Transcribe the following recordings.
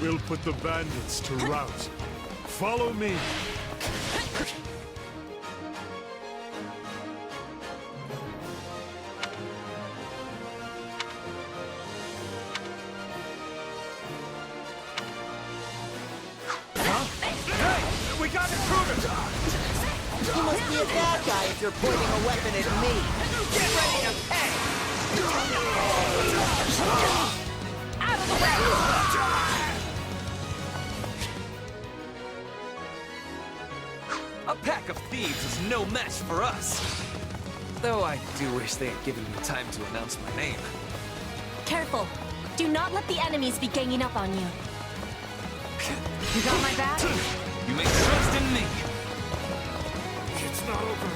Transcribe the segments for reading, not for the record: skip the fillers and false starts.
We'll put the bandits to rout. Follow me. We got intruders! You must be a bad guy if you're pointing a weapon at me. Get ready to pay! Out of the way! A pack of thieves is no match for us. Though I do wish they had given me time to announce my name. Careful. Do not let the enemies be ganging up on you. You got my back? You may trust in me. It's not over.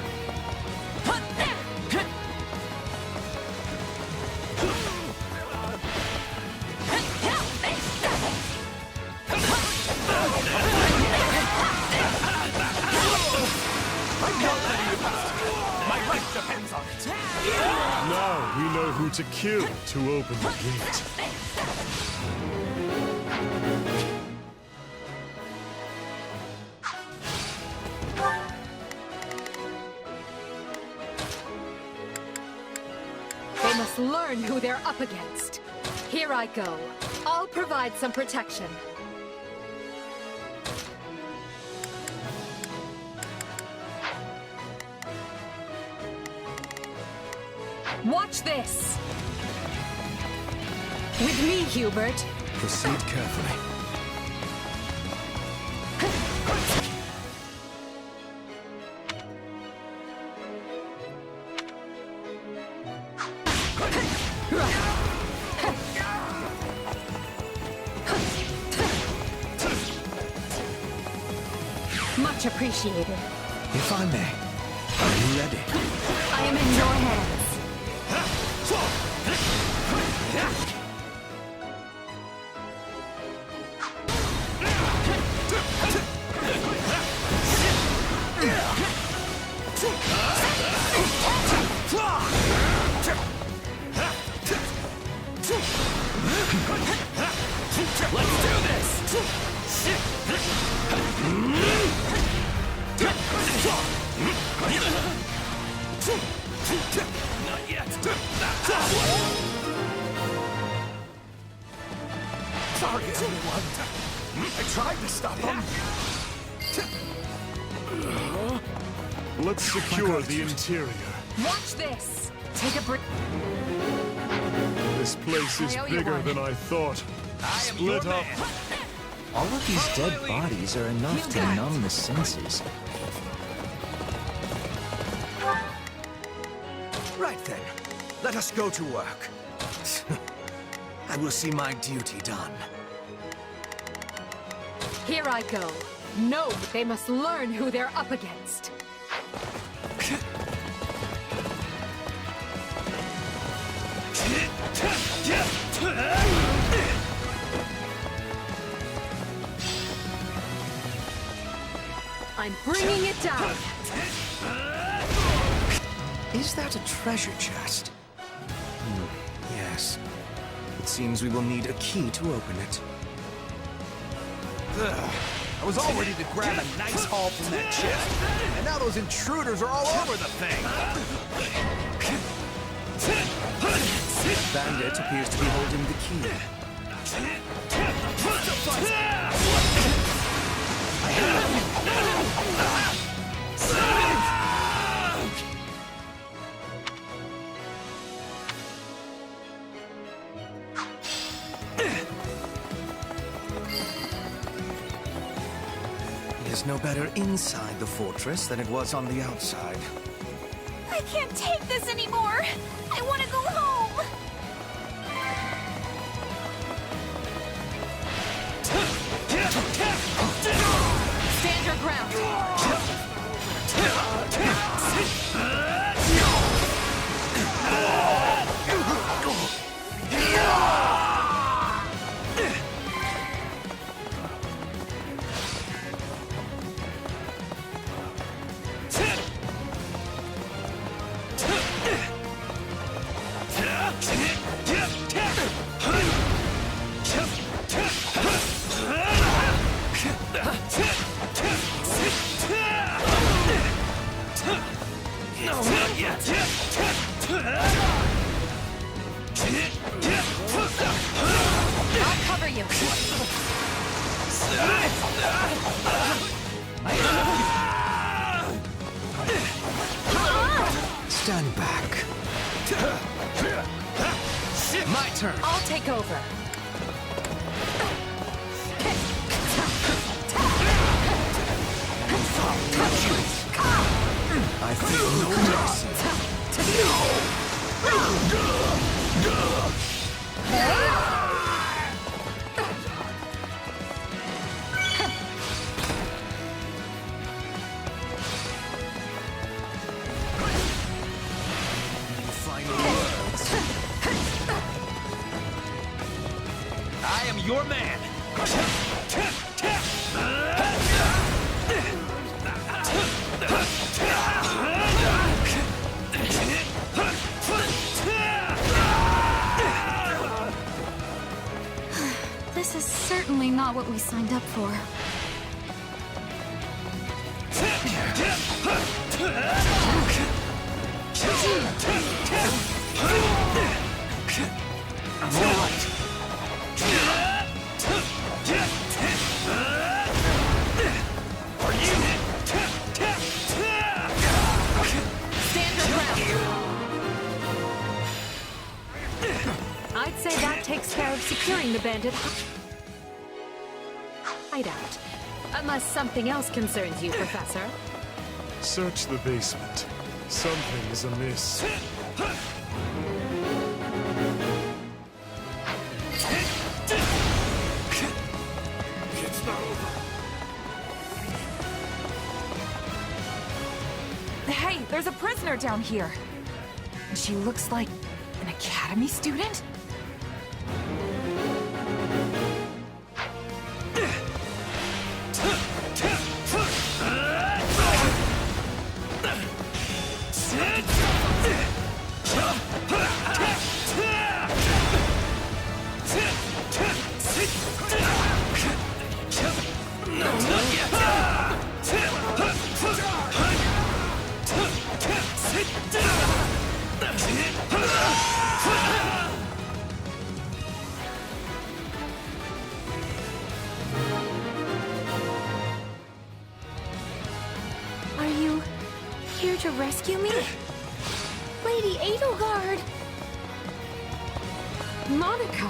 My life depends on it. Now we know who to kill to open the gate. They must learn who they're up against. Here I go. I'll provide some protection. Watch this! With me, Hubert. Proceed carefully. Much appreciated. If I may, are you ready? I am in your hands. Let's do this! Not yet. Sorry, everyone. I tried to stop him. Let's secure the interior. Watch this. Take a break. This place is I owe you bigger one. than I thought. I am your Split up. man. All of these dead bodies are enough to numb the senses. Right then, let us go to work. I will see my duty done. Here I go. No, they must learn who they're up against. I'm bringing it down. Is that a treasure chest? Yes. It seems we will need a key to open it. I was all ready to grab a nice haul from that chest, and now those intruders are all over the thing! Bandit appears to be holding the key. It is no better inside the fortress than it was on the outside. I can't take this anymore. I want to go home. Stand your ground. for you. Stand back. My turn. I'll take over. I feel no mercy. Final words. I am your man. This is certainly not what we signed up for. I'm all right. Stand your ground. I'd say that takes care of securing the bandit hideout. Unless something else concerns you, Professor. Search the basement. Something is amiss. It's not over. Hey, there's a prisoner down here. And she looks like an academy student? Are you here to rescue me? Lady Edelgard! Monica,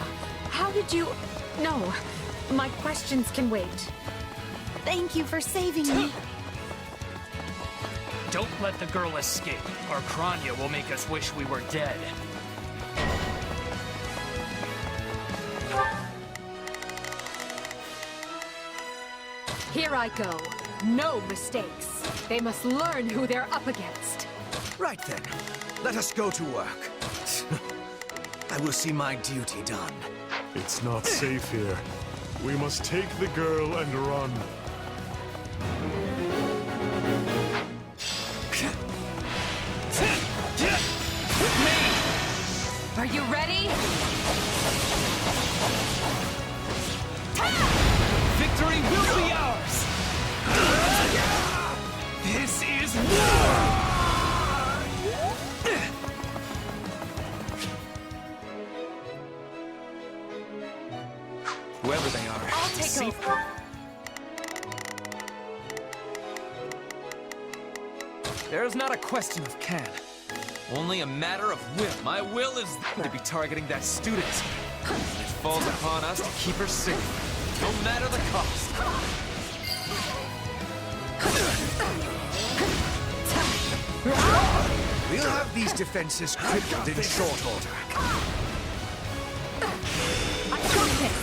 how did you... No, my questions can wait. Thank you for saving me. Don't let the girl escape, or Kranya will make us wish we were dead. Here I go. No mistakes. They must learn who they're up against. Right then. Let us go to work. I will see my duty done. It's not safe here. We must take the girl and run. Are you ready? Victory will be ours! This is war! Whoever they are, I'll take over. There's not a question of can. Only a matter of will. My will is to be targeting that student. It falls upon us to keep her safe, no matter the cost. We'll have these defenses crippled in short order. I got this.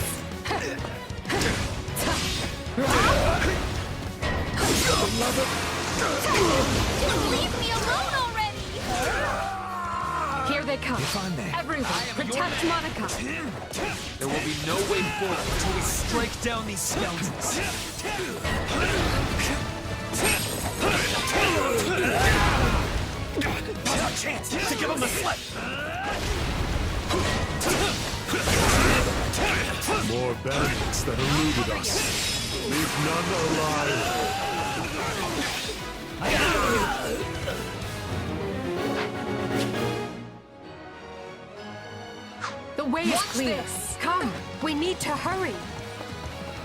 Leave me alone already! Here they come. If I may. Everyone, protect Monica. There will be no way forward until we strike down these scoundrels. Not our chance to give them the slip! More bandits that eluded us. Leave none alive. The way is clear. Come, We need to hurry.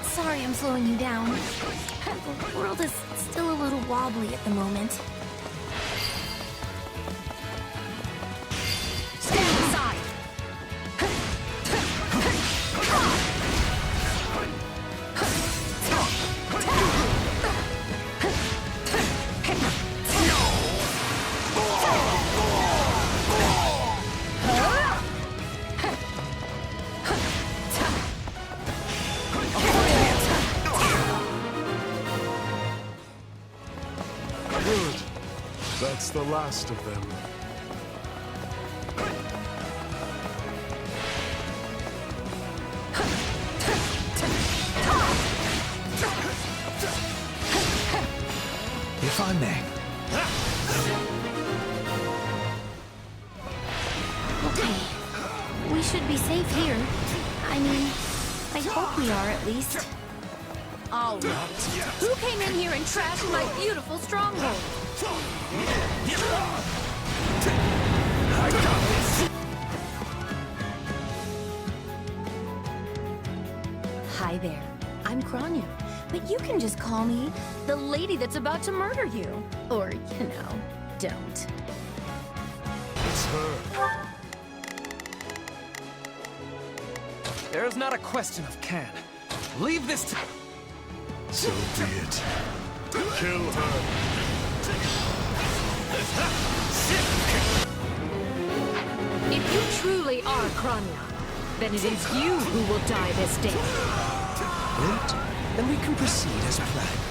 Sorry I'm slowing you down. The world is still a little wobbly at the moment. Stand aside. Good. That's the last of them. If I may. Okay. We should be safe here. I mean, I hope we are at least. All right. Who came in here and trashed my beautiful stronghold? Hi there. I'm Kranya. But you can just call me the lady that's about to murder you. Or, don't. It's her. There's not a question of can. Leave this to... So be it. Kill her. If you truly are Kranya, then it is you who will die this day. Good. Then we can proceed as planned.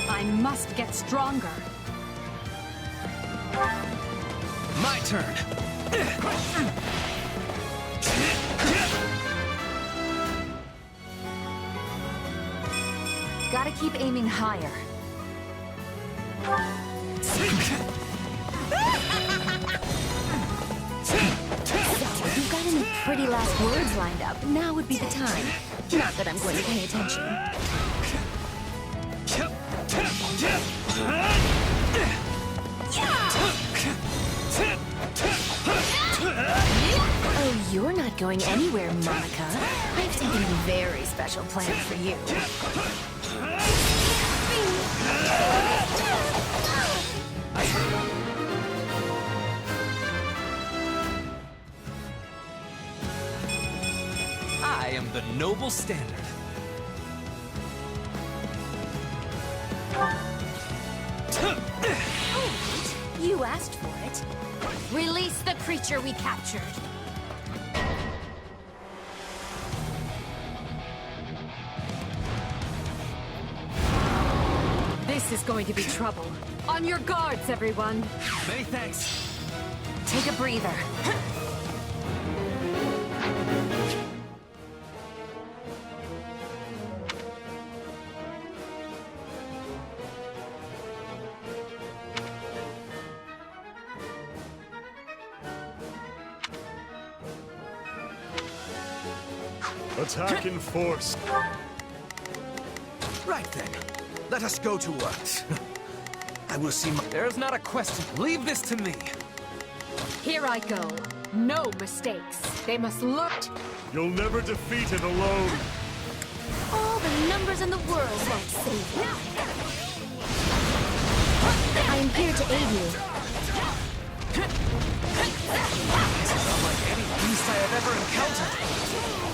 I must get stronger. My turn. Gotta keep aiming higher. You've got any pretty last words lined up. Now would be the time. Not that I'm going to pay attention. Oh, you're not going anywhere, Monica. I've taken a very special plan for you. I am the noble standard. You asked for it. Release the creature we captured. This is going to be trouble. On your guards, everyone. Many thanks. Take a breather. Attack in force. Right then. Let us go to work. I will see my... There's not a question. Leave this to me. Here I go. No mistakes. They must look. You'll never defeat it alone. All the numbers in the world won't save you. I am here to aid you. Unlike any beast I have ever encountered.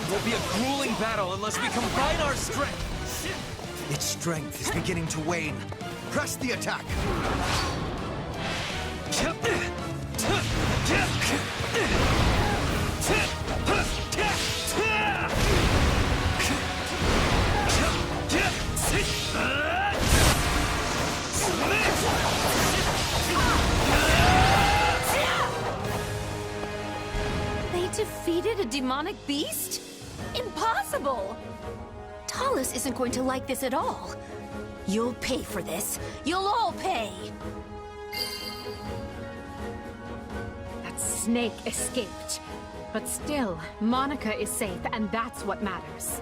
It will be a grueling battle unless we combine our strength. Its strength is beginning to wane. Press the attack. They defeated a demonic beast? Impossible! Tomas isn't going to like this at all. You'll pay for this. You'll all pay! snake escaped. But still, Monica is safe, and that's what matters.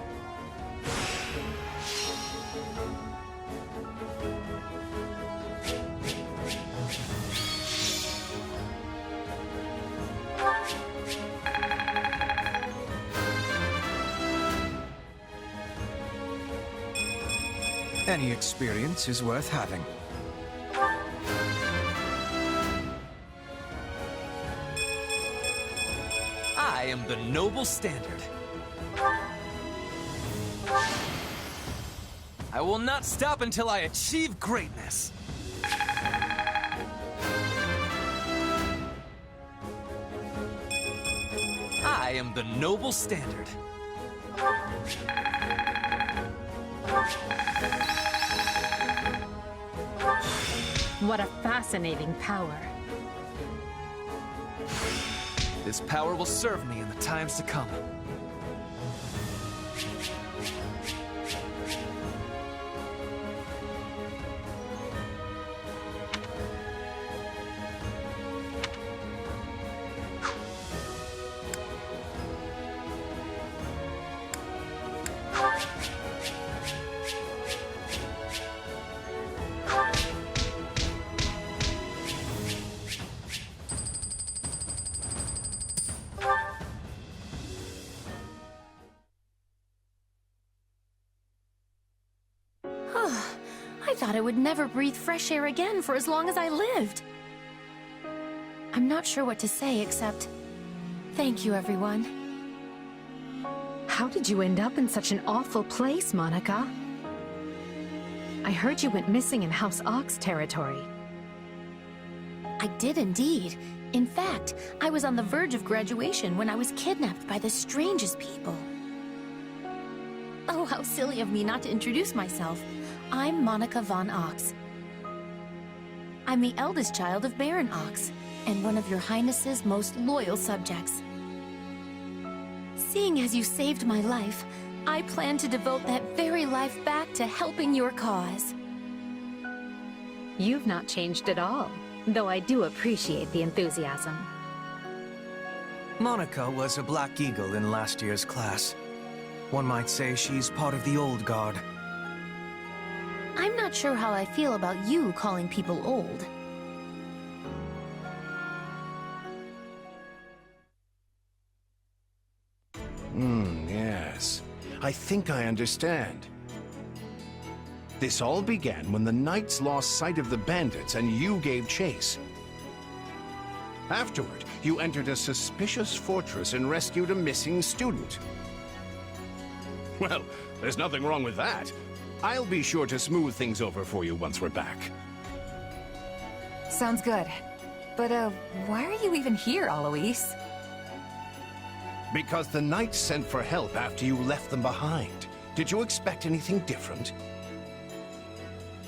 Any experience is worth having. I am the noble standard. I will not stop until I achieve greatness. I am the noble standard. What a fascinating power. This power will serve me in the times to come. I thought I would never breathe fresh air again for as long as I lived. I'm not sure what to say except... thank you, everyone. How did you end up in such an awful place, Monica? I heard you went missing in House Ox territory. I did indeed. In fact, I was on the verge of graduation when I was kidnapped by the strangest people. Oh, how silly of me not to introduce myself. I'm Monica von Ox. I'm the eldest child of Baron Ox, and one of your Highness's most loyal subjects. Seeing as you saved my life, I plan to devote that very life back to helping your cause. You've not changed at all, though I do appreciate the enthusiasm. Monica was a Black Eagle in last year's class. One might say she's part of the old guard. I'm not sure how I feel about you calling people old. Yes. I think I understand. This all began when the knights lost sight of the bandits and you gave chase. Afterward, you entered a suspicious fortress and rescued a missing student. Well, there's nothing wrong with that. I'll be sure to smooth things over for you once we're back. Sounds good. But, why are you even here, Alois? Because the knights sent for help after you left them behind. Did you expect anything different?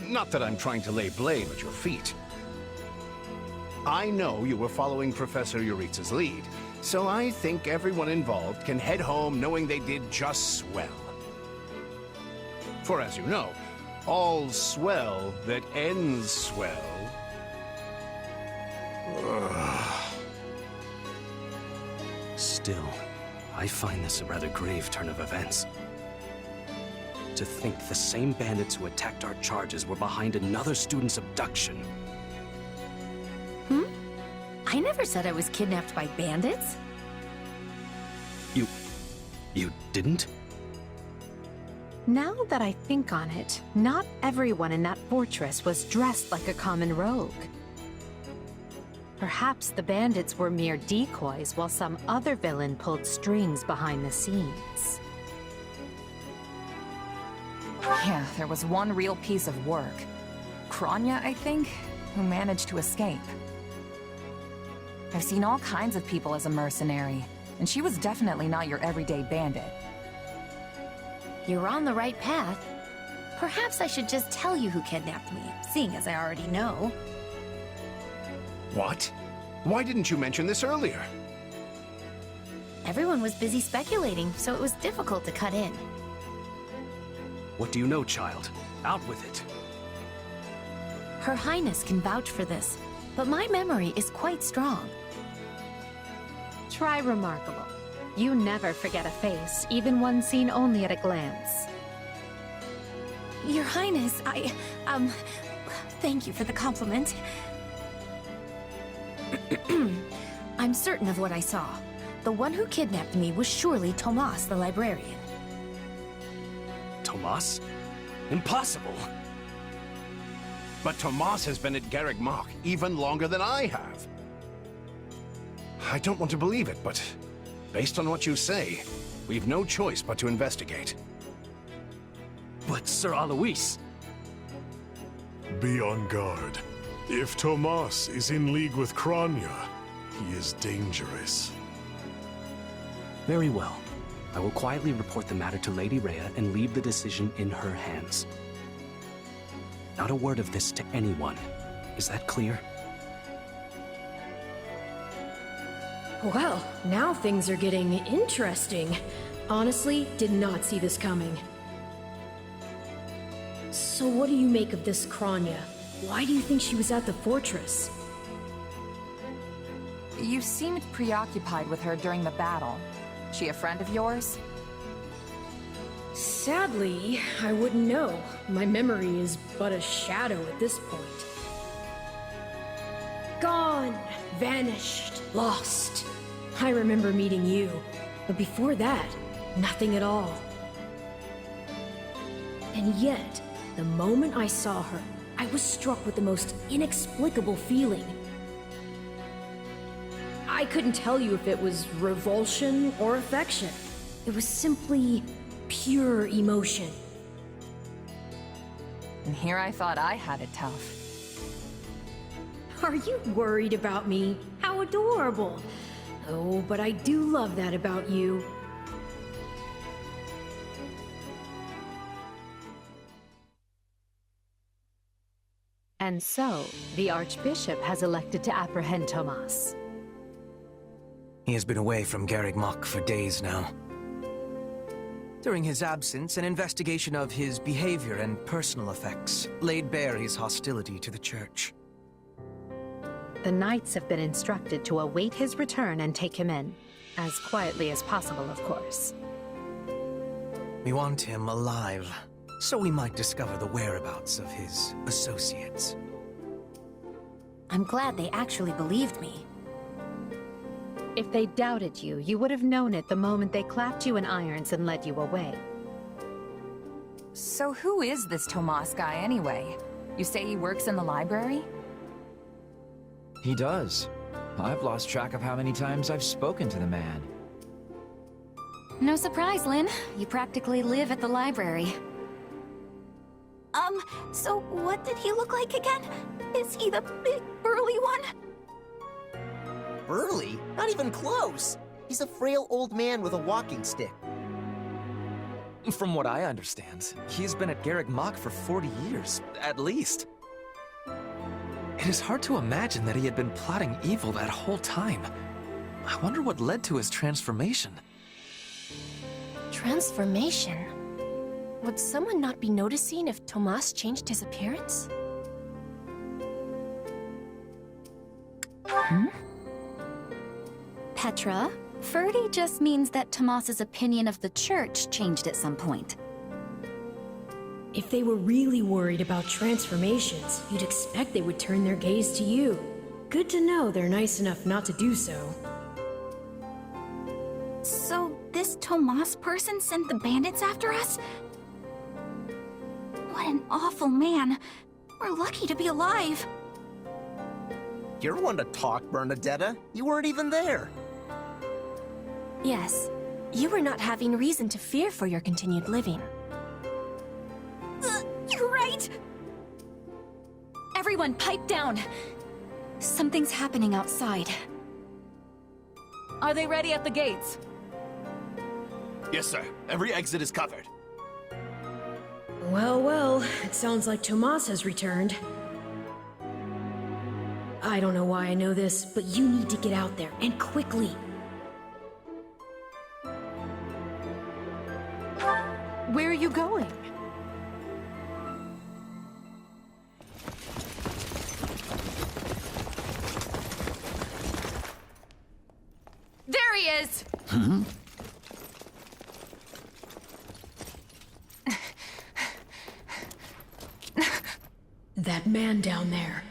Not that I'm trying to lay blame at your feet. I know you were following Professor Yuritsa's lead, so I think everyone involved can head home knowing they did just swell. For as you know, all's swell that ends swell. Still, I find this a rather grave turn of events. To think the same bandits who attacked our charges were behind another student's abduction. I never said I was kidnapped by bandits. You didn't? Now that I think on it, not everyone in that fortress was dressed like a common rogue. Perhaps the bandits were mere decoys while some other villain pulled strings behind the scenes. Yeah, there was one real piece of work. Kranya, I think, who managed to escape. I've seen all kinds of people as a mercenary, and she was definitely not your everyday bandit. You're on the right path. Perhaps I should just tell you who kidnapped me, seeing as I already know. What? Why didn't you mention this earlier? Everyone was busy speculating, so it was difficult to cut in. What do you know, child? Out with it. Her Highness can vouch for this, but my memory is quite strong. Try remarkable. You never forget a face, even one seen only at a glance. Your Highness, thank you for the compliment. I'm certain of what I saw. The one who kidnapped me was surely Tomas, the librarian. Tomas? Impossible! But Tomas has been at Garreg Mach even longer than I have. I don't want to believe it, but based on what you say, we've no choice but to investigate. But Sir Alois... Be on guard. If Tomas is in league with Kranya, he is dangerous. Very well. I will quietly report the matter to Lady Rhea and leave the decision in her hands. Not a word of this to anyone. Is that clear? Well, now things are getting interesting. Honestly, did not see this coming. So what do you make of this Kranya? Why do you think she was at the fortress? You seemed preoccupied with her during the battle. She a friend of yours? Sadly, I wouldn't know. My memory is but a shadow at this point. Gone, vanished, lost. I remember meeting you, but before that, nothing at all. And yet, the moment I saw her, I was struck with the most inexplicable feeling. I couldn't tell you if it was revulsion or affection. It was simply pure emotion. And here I thought I had it tough. Are you worried about me? How adorable! Oh, but I do love that about you. And so, the Archbishop has elected to apprehend Tomas. He has been away from Garreg Mach for days now. During his absence, an investigation of his behavior and personal effects laid bare his hostility to the Church. The Knights have been instructed to await his return and take him in. As quietly as possible, of course. We want him alive, so we might discover the whereabouts of his associates. I'm glad they actually believed me. If they doubted you, you would have known it the moment they clapped you in irons and led you away. So who is this Tomas guy anyway? You say he works in the library? He does. I've lost track of how many times I've spoken to the man. No surprise, Lynn. You practically live at the library. So what did he look like again? Is he the big, burly one? Burly? Not even close! He's a frail old man with a walking stick. From what I understand, he's been at Garreg Mach for 40 years, at least. It is hard to imagine that he had been plotting evil that whole time. I wonder what led to his transformation. Transformation? Would someone not be noticing if Tomas changed his appearance? Petra, Ferdy just means that Tomas's opinion of the Church changed at some point. If they were really worried about transformations, you'd expect they would turn their gaze to you. Good to know they're nice enough not to do so. So, this Tomas person sent the bandits after us? What an awful man. We're lucky to be alive. You're one to talk, Bernadetta. You weren't even there. Yes, you were not having reason to fear for your continued living. You're right! Everyone, pipe down! Something's happening outside. Are they ready at the gates? Yes, sir. Every exit is covered. Well, well, it sounds like Tomas has returned. I don't know why I know this, but you need to get out there, and quickly. Where are you going? There is! That man down there.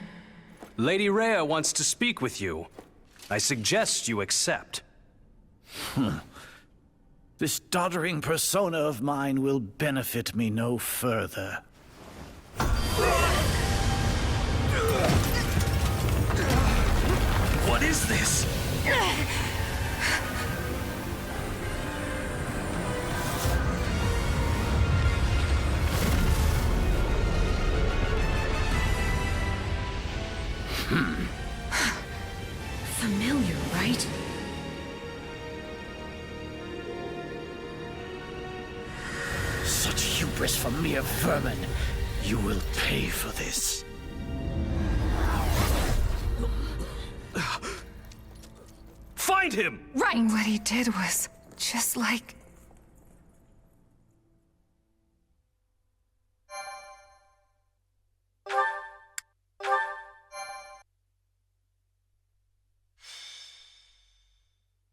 Lady Rhea wants to speak with you. I suggest you accept. This doddering persona of mine will benefit me no further. What is this? Familiar, right? Such hubris from mere vermin. You will pay for this. Find him! Right! What he did was just like...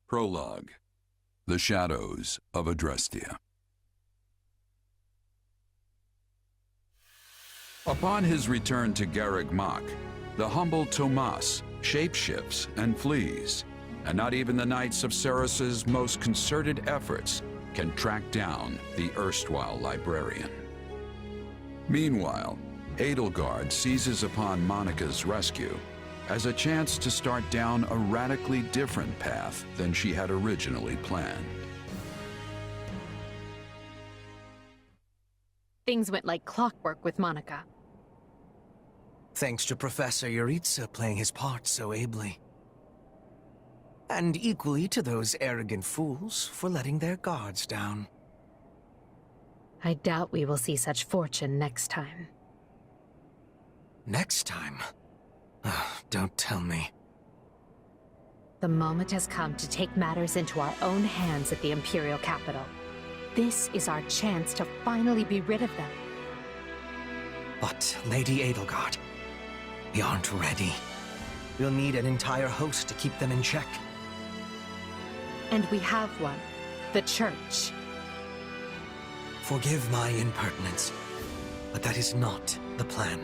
Prologue. The Shadows of Adrestia. Upon his return to Garreg Mach, the humble Tomas shapeshifts and flees, and not even the Knights of Ceres's most concerted efforts can track down the erstwhile librarian. Meanwhile, Edelgard seizes upon Monica's rescue as a chance to start down a radically different path than she had originally planned. Things went like clockwork with Monica. Thanks to Professor Yuritsa playing his part so ably. And equally to those arrogant fools for letting their guards down. I doubt we will see such fortune next time. Next time? Don't tell me. The moment has come to take matters into our own hands at the Imperial capital. This is our chance to finally be rid of them. But, Lady Edelgard, we aren't ready. We'll need an entire host to keep them in check. And we have one. The Church. Forgive my impertinence, but that is not the plan.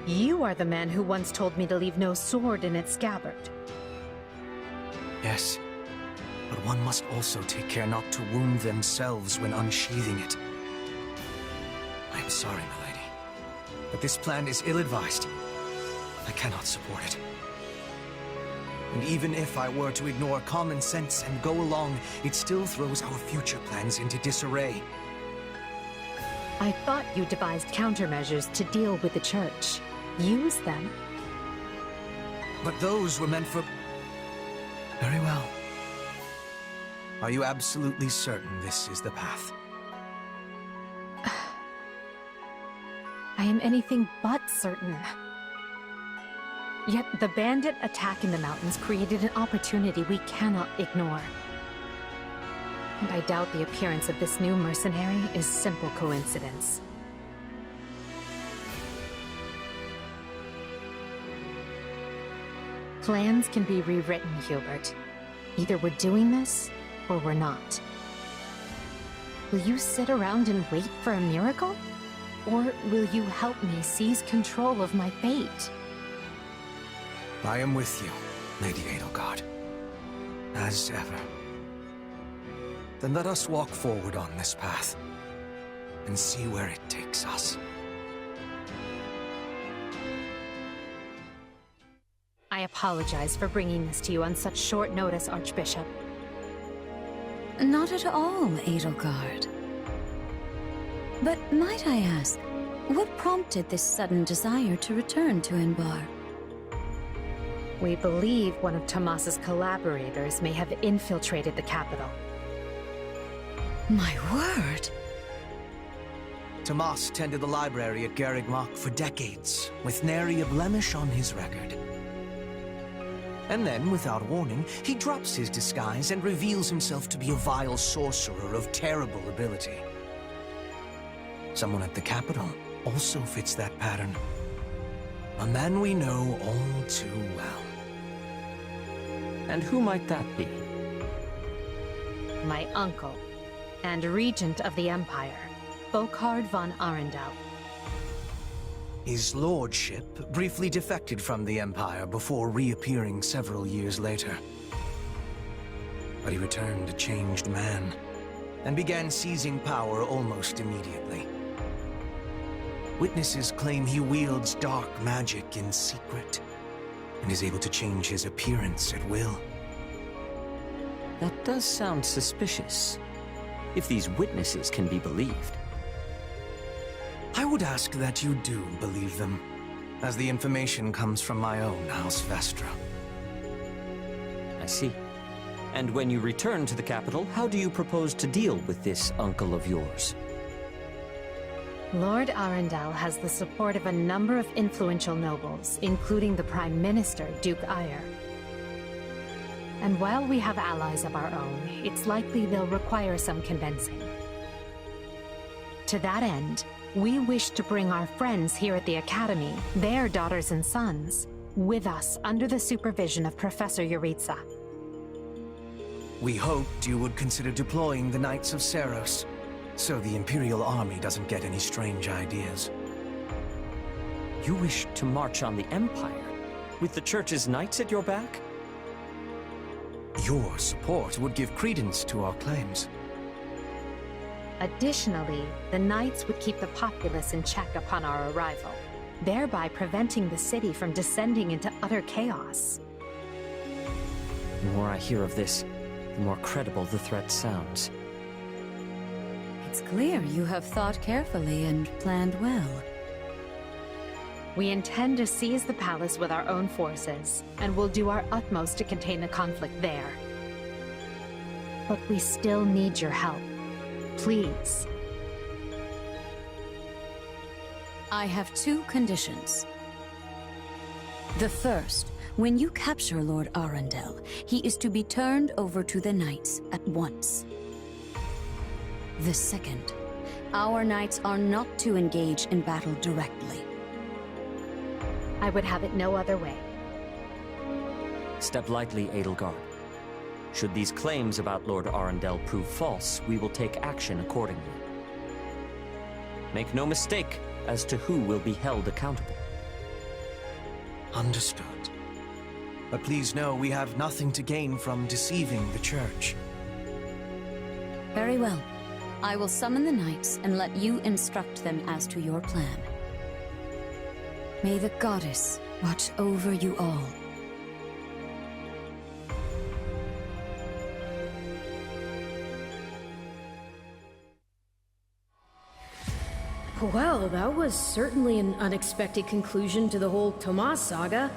You are the man who once told me to leave no sword in its scabbard. Yes, but one must also take care not to wound themselves when unsheathing it. I am sorry, my lady, but this plan is ill-advised. I cannot support it. And even if I were to ignore common sense and go along, it still throws our future plans into disarray. I thought you devised countermeasures to deal with the Church. Use them. But those were meant for... Very well. Are you absolutely certain this is the path? I am anything but certain. Yet the bandit attack in the mountains created an opportunity we cannot ignore. And I doubt the appearance of this new mercenary is simple coincidence. Plans can be rewritten, Hubert. Either we're doing this, or we're not. Will you sit around and wait for a miracle? Or will you help me seize control of my fate? I am with you, Lady Edelgard. As ever. Then let us walk forward on this path, and see where it takes us. I apologize for bringing this to you on such short notice, Archbishop. Not at all, Edelgard. But might I ask, what prompted this sudden desire to return to Inbar? We believe one of Tomas's collaborators may have infiltrated the capital. My word! Tomas tended the library at Garreg Mach for decades, with nary a blemish on his record. And then, without warning, he drops his disguise and reveals himself to be a vile sorcerer of terrible ability. Someone at the capital also fits that pattern. A man we know all too well. And who might that be? My uncle, and regent of the Empire, Volkard von Arundel. His lordship briefly defected from the Empire before reappearing several years later. But he returned a changed man, and began seizing power almost immediately. Witnesses claim he wields dark magic in secret, and is able to change his appearance at will. That does sound suspicious, if these witnesses can be believed. I would ask that you do believe them, as the information comes from my own House Vestra. I see. And when you return to the capital, how do you propose to deal with this uncle of yours? Lord Arundel has the support of a number of influential nobles, including the Prime Minister, Duke Ayer. And while we have allies of our own, it's likely they'll require some convincing. To that end, we wish to bring our friends here at the Academy, their daughters and sons, with us under the supervision of Professor Yuritsa. We hoped you would consider deploying the Knights of Seros, so the Imperial Army doesn't get any strange ideas. You wish to march on the Empire, with the Church's knights at your back? Your support would give credence to our claims. Additionally, the Knights would keep the populace in check upon our arrival, thereby preventing the city from descending into utter chaos. The more I hear of this, the more credible the threat sounds. It's clear you have thought carefully and planned well. We intend to seize the palace with our own forces, and will do our utmost to contain the conflict there. But we still need your help. Please. I have 2 conditions. The first, when you capture Lord Arundel, he is to be turned over to the Knights at once. The second, our Knights are not to engage in battle directly. I would have it no other way. Step lightly, Edelgard. Should these claims about Lord Arundel prove false, we will take action accordingly. Make no mistake as to who will be held accountable. Understood. But please know we have nothing to gain from deceiving the Church. Very well. I will summon the Knights and let you instruct them as to your plan. May the Goddess watch over you all. Well, that was certainly an unexpected conclusion to the whole Tomas saga.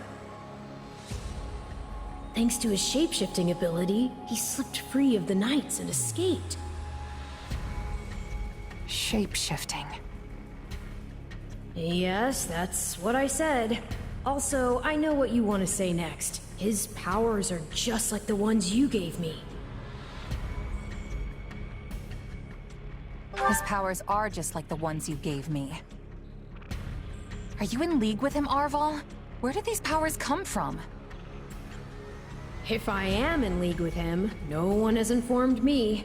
Thanks to his shapeshifting ability, he slipped free of the Knights and escaped. Shapeshifting. Yes, that's what I said. Also, I know what you want to say next. His powers are just like the ones you gave me. His powers are just like the ones you gave me. Are you in league with him, Arval? Where did these powers come from? If I am in league with him, no one has informed me.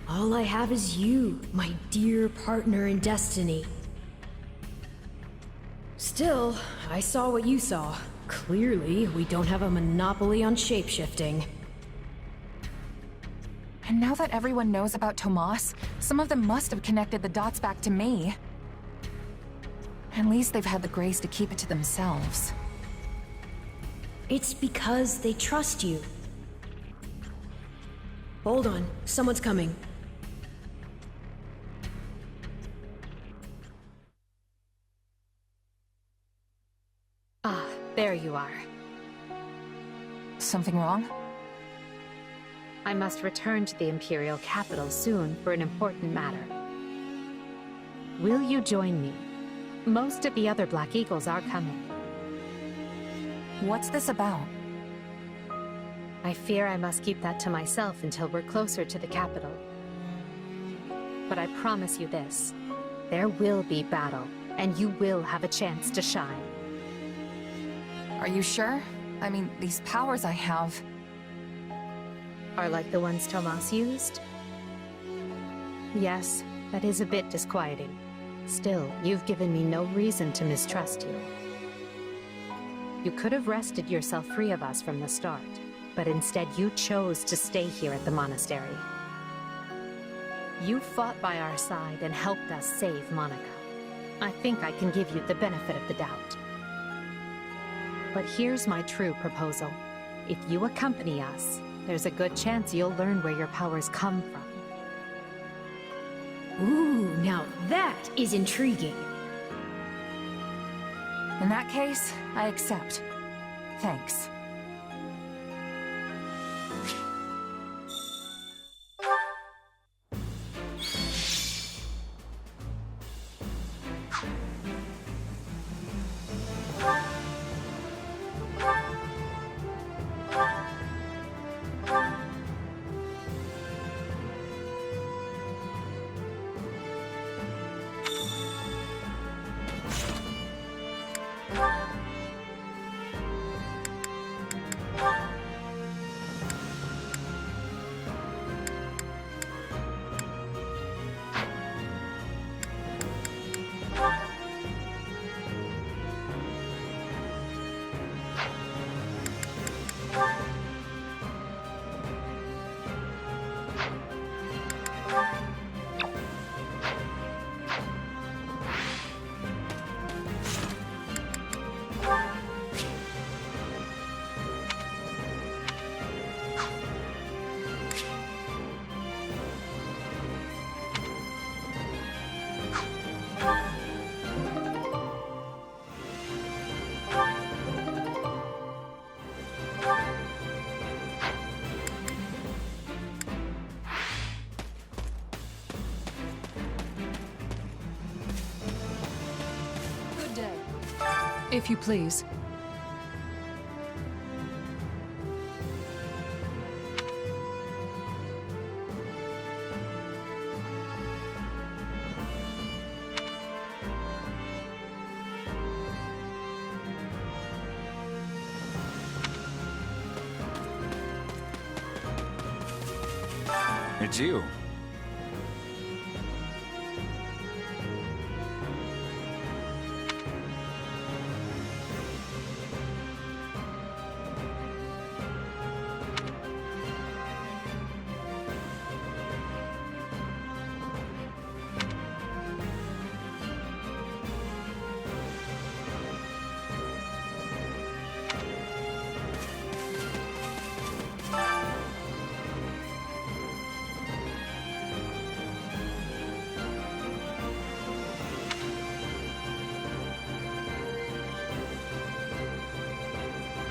All I have is you, my dear partner in destiny. Still, I saw what you saw. Clearly, we don't have a monopoly on shapeshifting. And now that everyone knows about Tomas, some of them must have connected the dots back to me. At least they've had the grace to keep it to themselves. It's because they trust you. Hold on, someone's coming. Ah, there you are. Something wrong? I must return to the Imperial capital soon for an important matter. Will you join me? Most of the other Black Eagles are coming. What's this about? I fear I must keep that to myself until we're closer to the capital. But I promise you this, there will be battle, and you will have a chance to shine. Are you sure? I mean, these powers I have... are like the ones Tomas used? Yes, that is a bit disquieting. Still, you've given me no reason to mistrust you. You could have wrested yourself free of us from the start, but instead you chose to stay here at the monastery. You fought by our side and helped us save Monica. I think I can give you the benefit of the doubt. But here's my true proposal. If you accompany us, there's a good chance you'll learn where your powers come from. Ooh, now that is intriguing. In that case, I accept. Thanks. If you please. It's you.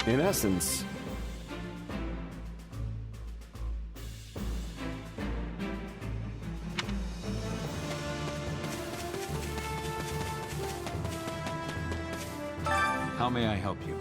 In essence, How may I help you?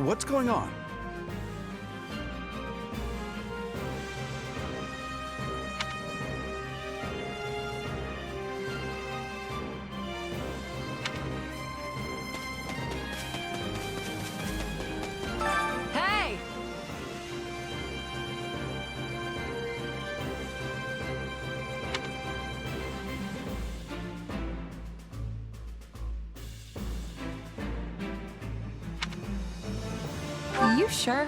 what's going on? Hey! You sure?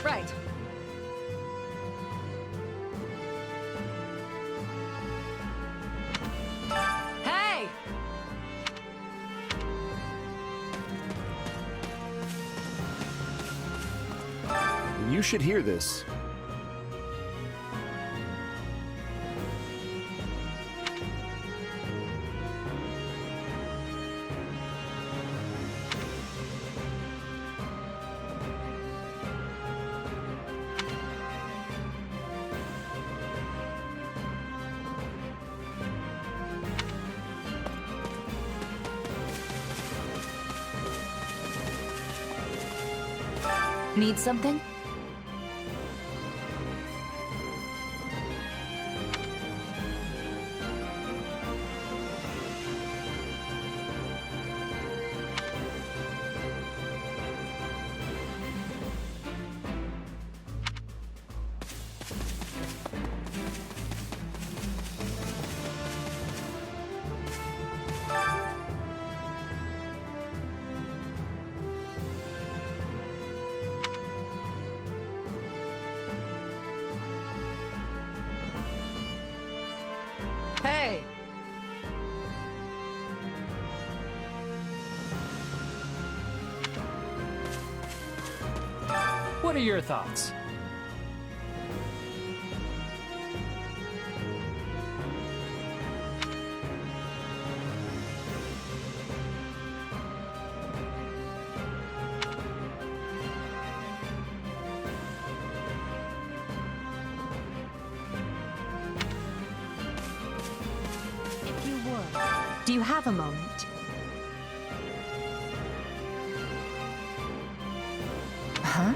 Right. Hey! You should hear this. Need something? Hey! What are your thoughts? If you would, do you have a moment? Huh?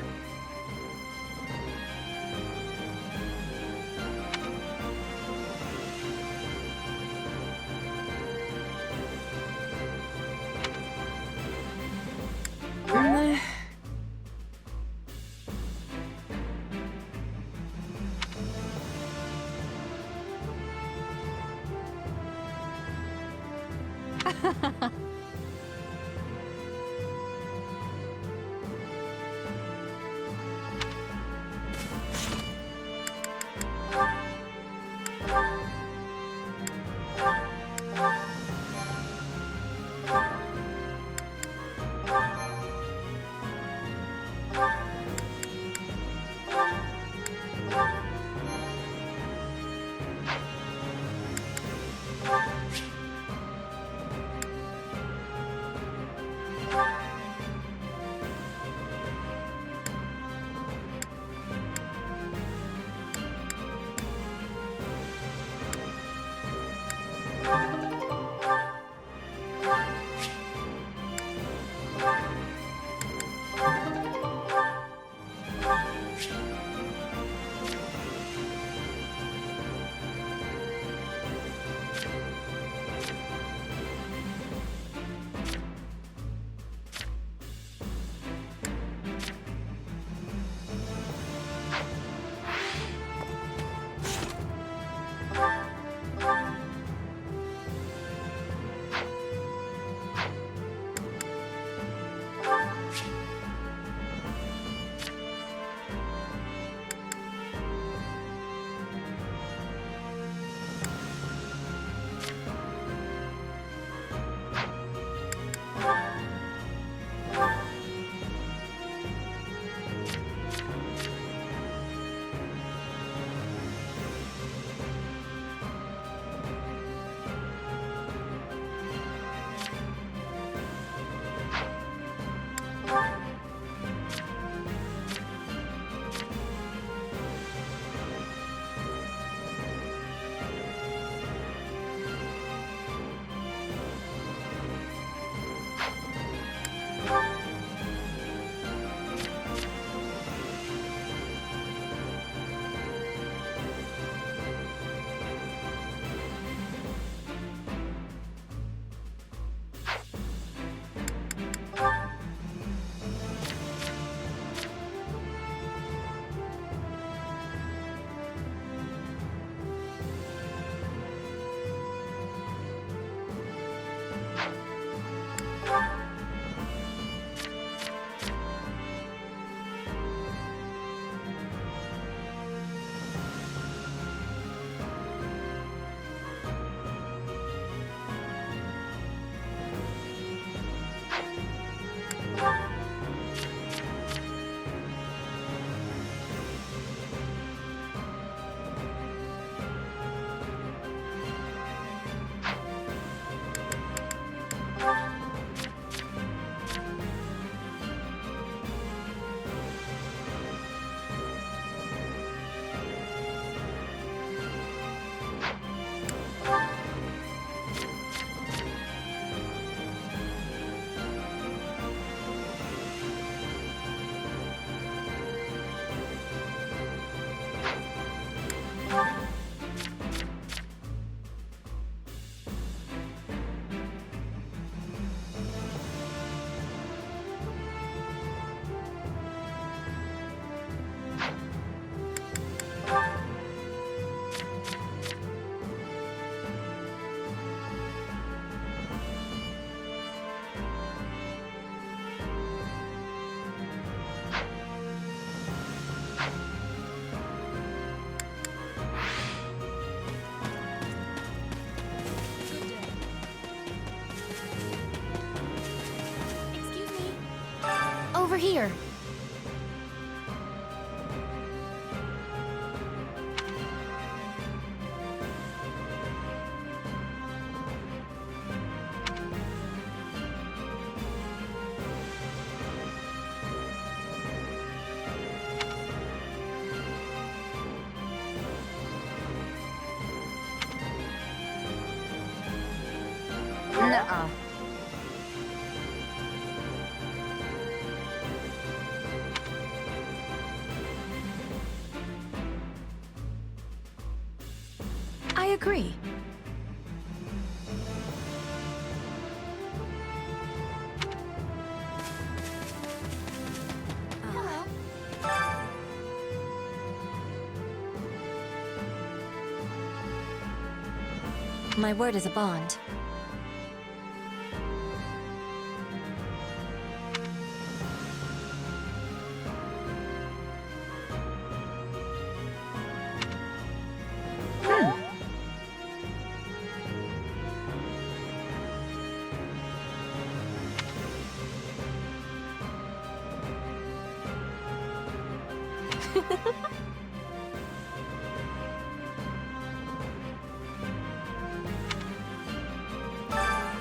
here. Nuh-uh. I agree. My word is a bond.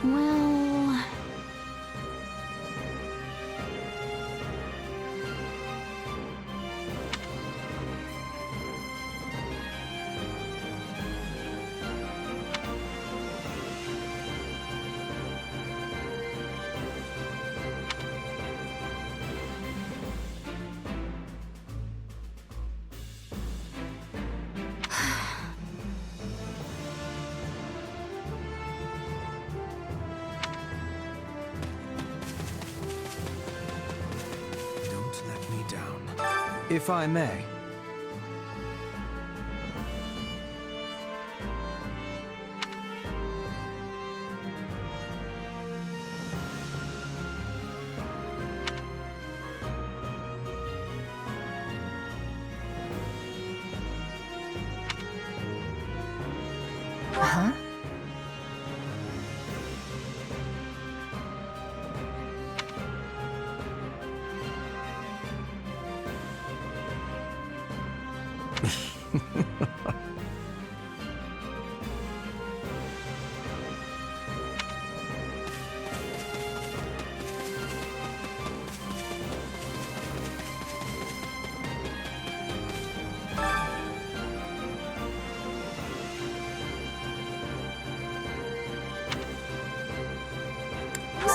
Well... Don't let me down. If I may. Huh?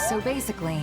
So basically...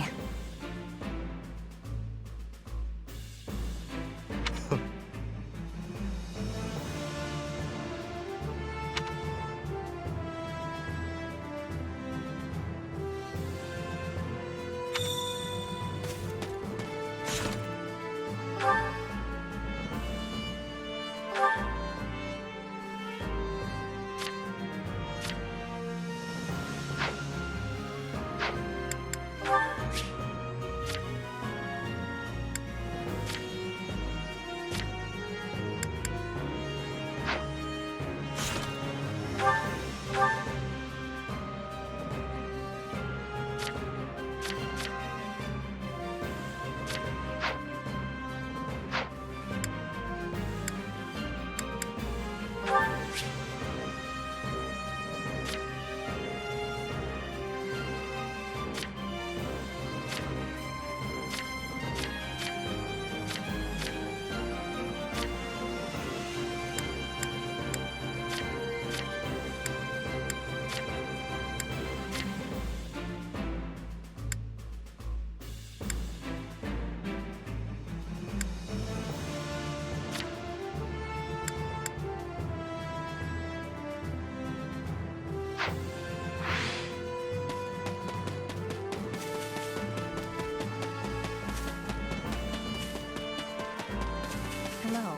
Hello.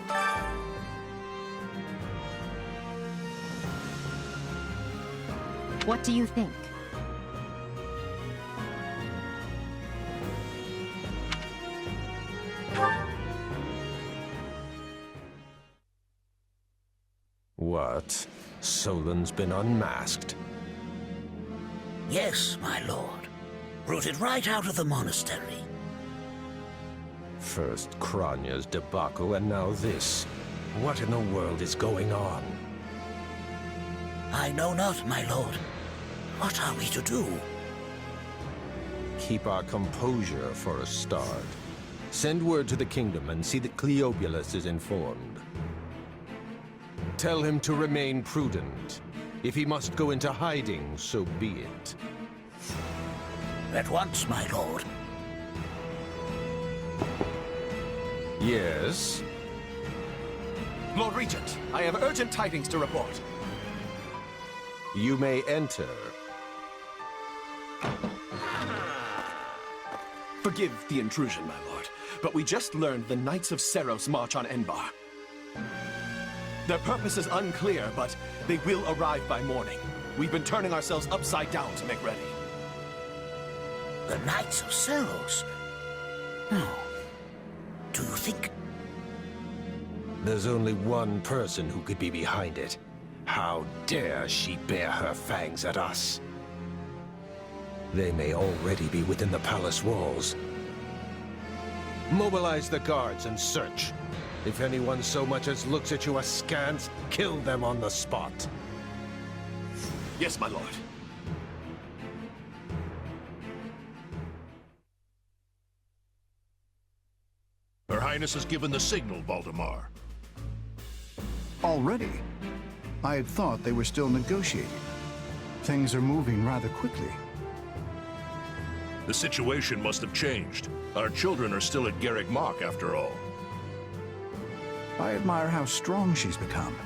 What do you think? What? Solon's been unmasked? Yes, my lord. Rooted right out of the monastery. First Kranya's debacle, and now this. What in the world is going on? I know not, my lord. What are we to do? Keep our composure for a start. Send word to the kingdom and see that Cleobulus is informed. Tell him to remain prudent. If he must go into hiding, so be it. At once, my lord. Yes? Lord Regent, I have urgent tidings to report. You may enter. Forgive the intrusion, my lord, but we just learned the Knights of Seros march on Enbar. Their purpose is unclear, but they will arrive by morning. We've been turning ourselves upside down to make ready. The Knights of Seros? No. Do you think... There's only one person who could be behind it. How dare she bare her fangs at us? They may already be within the palace walls. Mobilize the guards and search. If anyone so much as looks at you askance, kill them on the spot. Yes, my lord. Her Highness has given the signal, Valdemar. Already? I had thought they were still negotiating. Things are moving rather quickly. The situation must have changed. Our children are still at Garrick Mach, after all. I admire how strong she's become.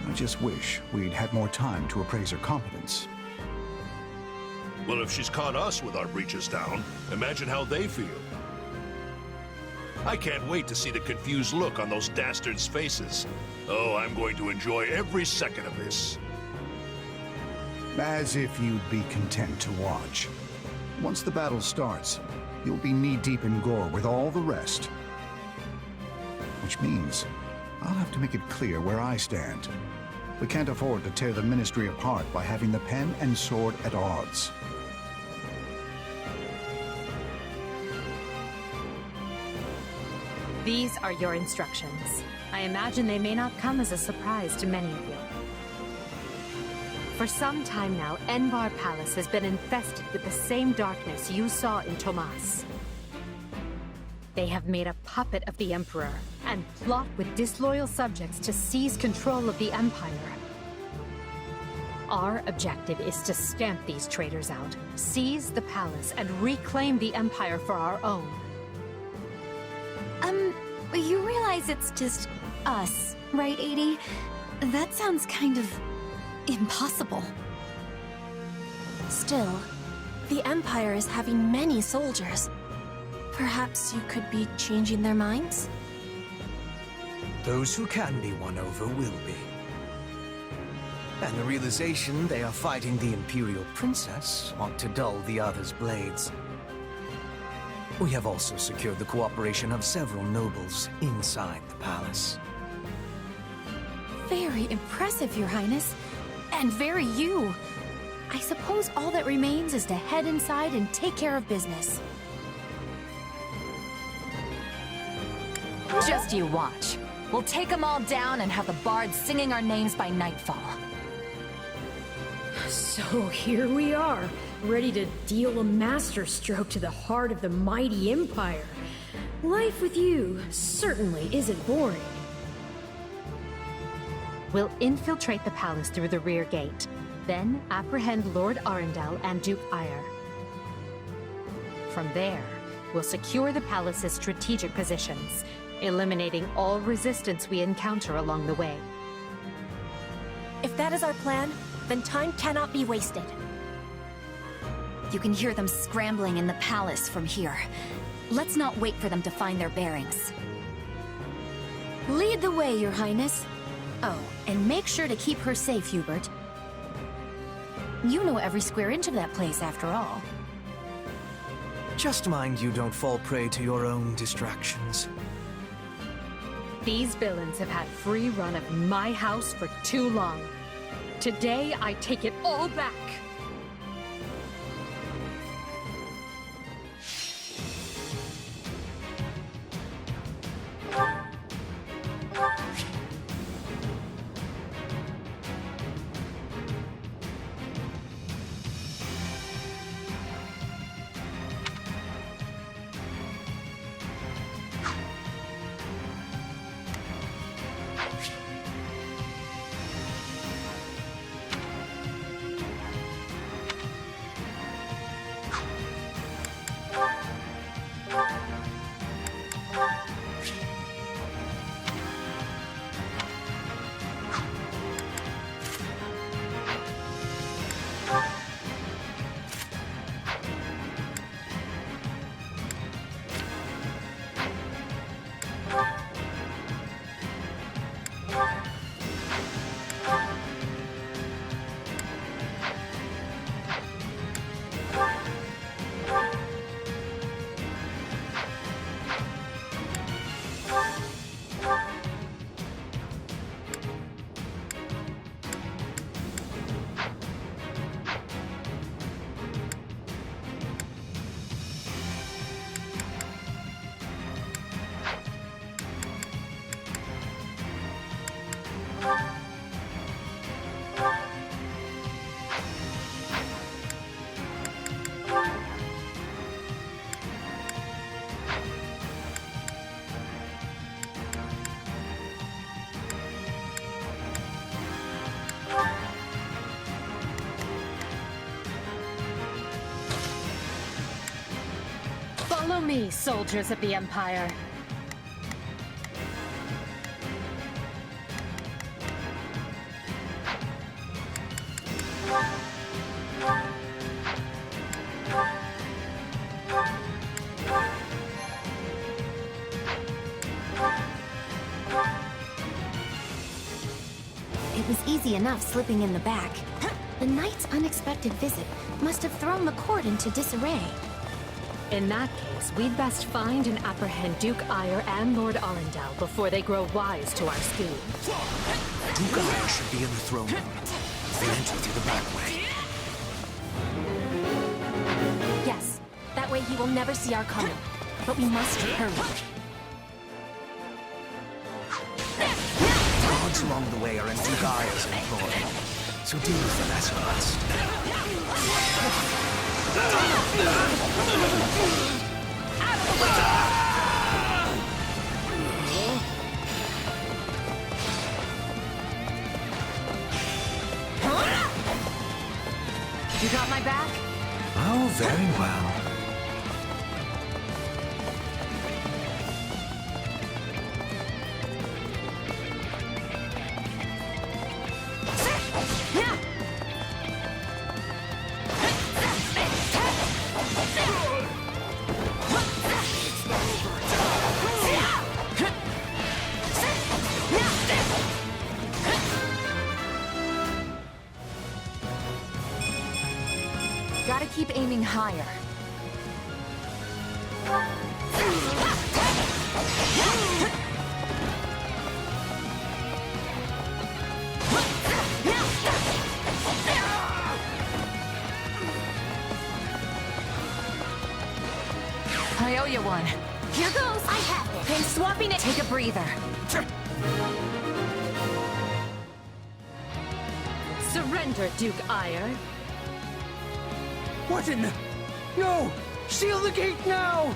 I just wish we'd had more time to appraise her competence. Well, if she's caught us with our breeches down, imagine how they feel. I can't wait to see the confused look on those dastards' faces. Oh, I'm going to enjoy every second of this. As if you'd be content to watch. Once the battle starts, you'll be knee-deep in gore with all the rest. Which means I'll have to make it clear where I stand. We can't afford to tear the Ministry apart by having the pen and sword at odds. These are your instructions. I imagine they may not come as a surprise to many of you. For some time now, Enbar Palace has been infested with the same darkness you saw in Tomas. They have made a puppet of the Emperor and plot with disloyal subjects to seize control of the Empire. Our objective is to stamp these traitors out, seize the palace, and reclaim the Empire for our own. You realize it's just us, right, Edie? That sounds kind of impossible. Still, the Empire is having many soldiers. Perhaps you could be changing their minds? Those who can be won over will be. And the realization they are fighting the Imperial Princess ought to dull the others' blades. We have also secured the cooperation of several nobles inside the palace. Very impressive, Your Highness. And very you. I suppose all that remains is to head inside and take care of business. Just you watch. We'll take them all down and have the bards singing our names by nightfall. So here we are, ready to deal a masterstroke to the heart of the mighty Empire. Life with you certainly isn't boring. We'll infiltrate the palace through the rear gate, then apprehend Lord Arundel and Duke Ire. From there, we'll secure the palace's strategic positions, eliminating all resistance we encounter along the way. If that is our plan, then time cannot be wasted. You can hear them scrambling in the palace from here. Let's not wait for them to find their bearings. Lead the way, Your Highness. Oh, and make sure to keep her safe, Hubert. You know every square inch of that place, after all. Just mind you don't fall prey to your own distractions. These villains have had free run of my house for too long. Today, I take it all back. Follow me, soldiers of the Empire. It was easy enough slipping in the back. The knight's unexpected visit must have thrown the court into disarray. In that case, we'd best find and apprehend Duke Ire and Lord Arundel before they grow wise to our scheme. Duke Ire should be in the throne room. They enter through the back way. Yes, that way he will never see our coming. But we must hurry. Guards along the way are in Duke Ire's employ, so deal with them as you must. You got my back? Oh, very well. Gotta keep aiming higher. I owe you one. Here goes! I have it! Been swapping it. Take a breather. Surrender, Duke Ire. What in the... No! Seal the gate now!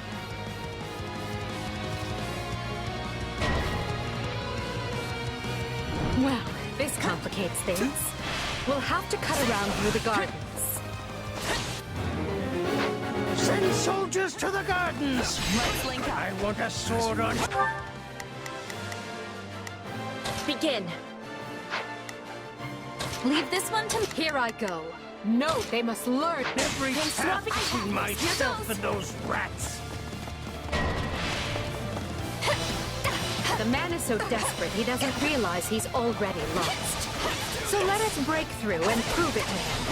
Well, this complicates things. We'll have to cut around through the gardens. Send soldiers to the gardens! Let's link up. I want a sword on... Begin. Leave this one to me. Here I go. No, they must learn. Every Been swapping half between myself and those rats. The man is so desperate he doesn't realize he's already lost. So let us break through and prove it to him.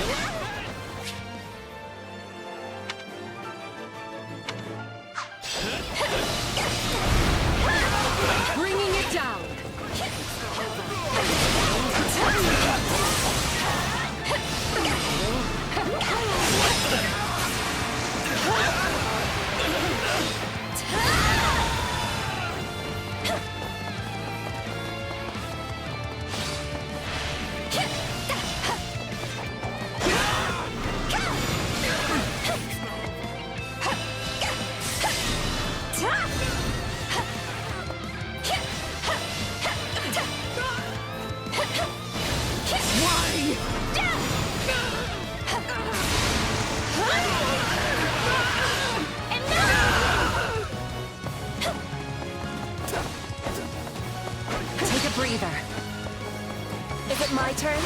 Bringing it down. Breather. Is it my turn?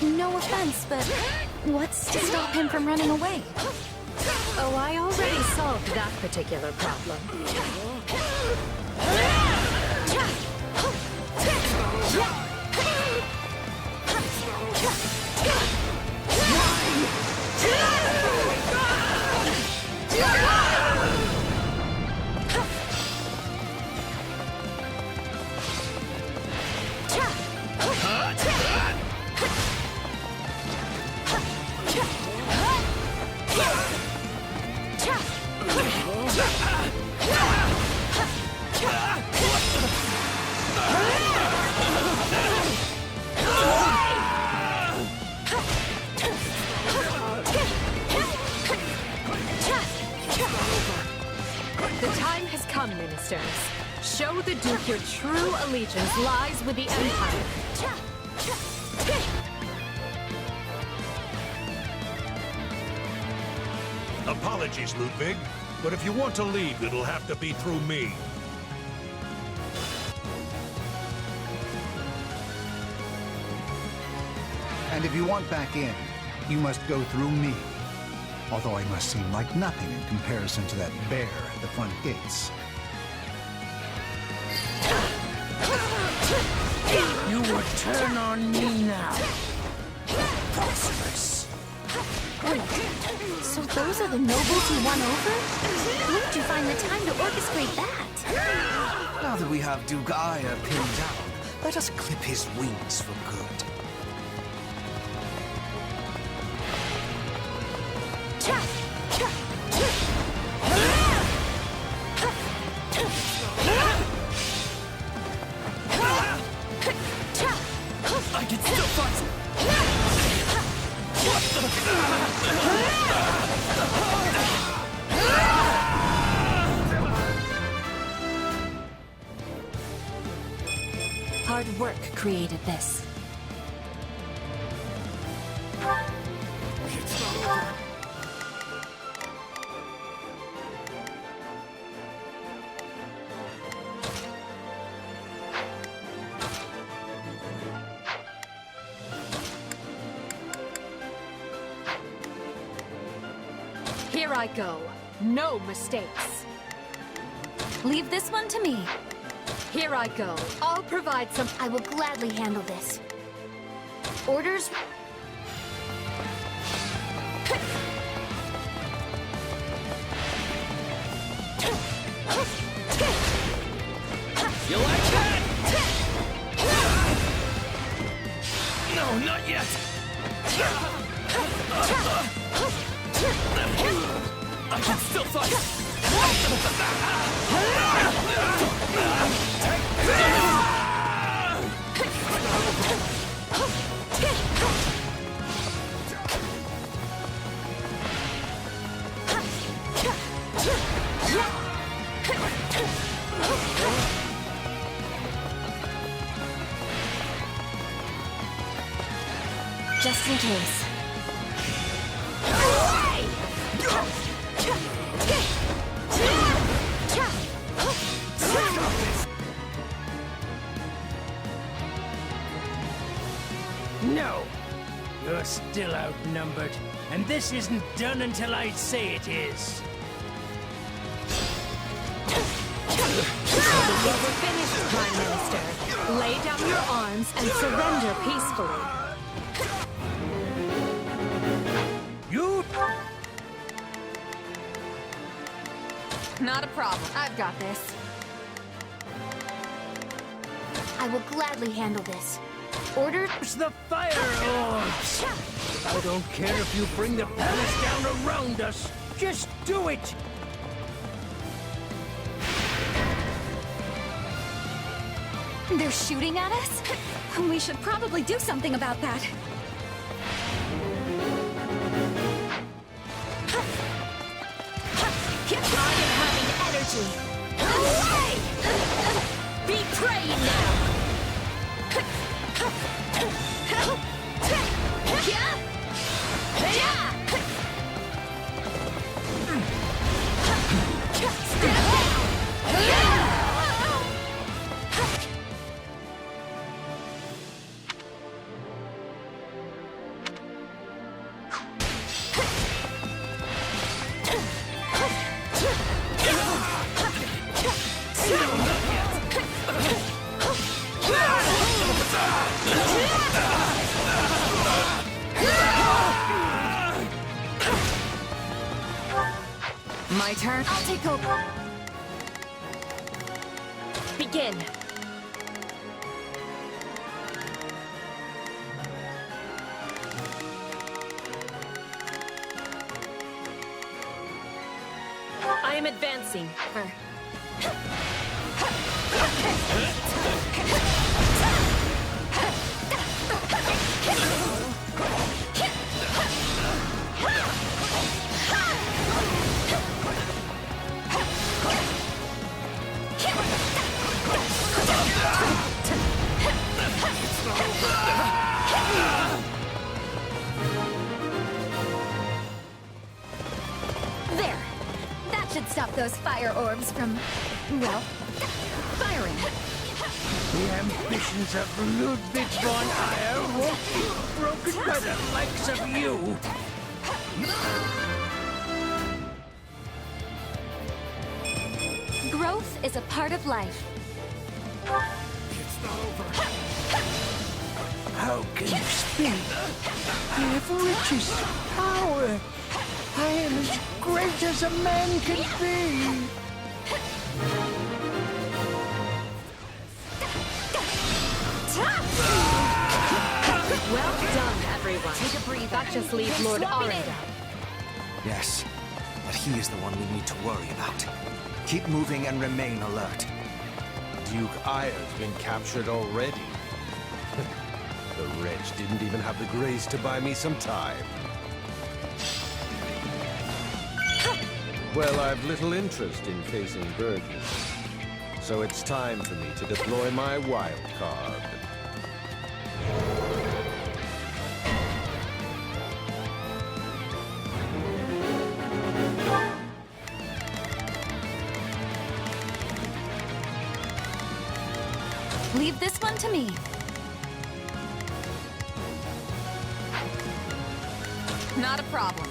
No offense, but what's to stop him from running away? Oh, I already solved that particular problem. Come, ministers. Show the Duke your true allegiance lies with the Empire. Apologies, Ludwig, but if you want to leave, it'll have to be through me. And if you want back in, you must go through me. Although I must seem like nothing in comparison to that bear at the front gates. You would turn on me now. Preposterous. So those are the nobles you won over? Where did you find the time to orchestrate that? Now that we have Duke Aya pinned down, let us clip his wings for good. I can still fight! Hard work created this. Here I go. No mistakes. Leave this one to me. Here I go. I'll provide some... I will gladly handle this. Orders... You like that? No, not yet! I can still fight! Just in case. No! You're still outnumbered, and this isn't done until I say it is. We're finished, Prime Minister. Lay down your arms and surrender peacefully. You... Not a problem. I've got this. I will gladly handle this. Orders... Push the fire orbs! I don't care if you bring the palace down around us. Just do it! They're shooting at us? We should probably do something about that. I am having energy. Be praying now. My turn. I'll take over. Begin. I am advancing. those fire orbs from, well, firing. The ambitions of Ludwig von Eyre won't be broken by the likes of you. Growth is a part of life. It's not over. How can you speak? I have riches, power. I am as great as a man can be. Well done, everyone. Take a breather. That just leaves Lord Arundel. Yes, but he is the one we need to worry about. Keep moving and remain alert. Duke Aya's been captured already. The wretch didn't even have the grace to buy me some time. Well, I've little interest in facing Burgess. So it's time for me to deploy my wild card. Leave this one to me. Not a problem.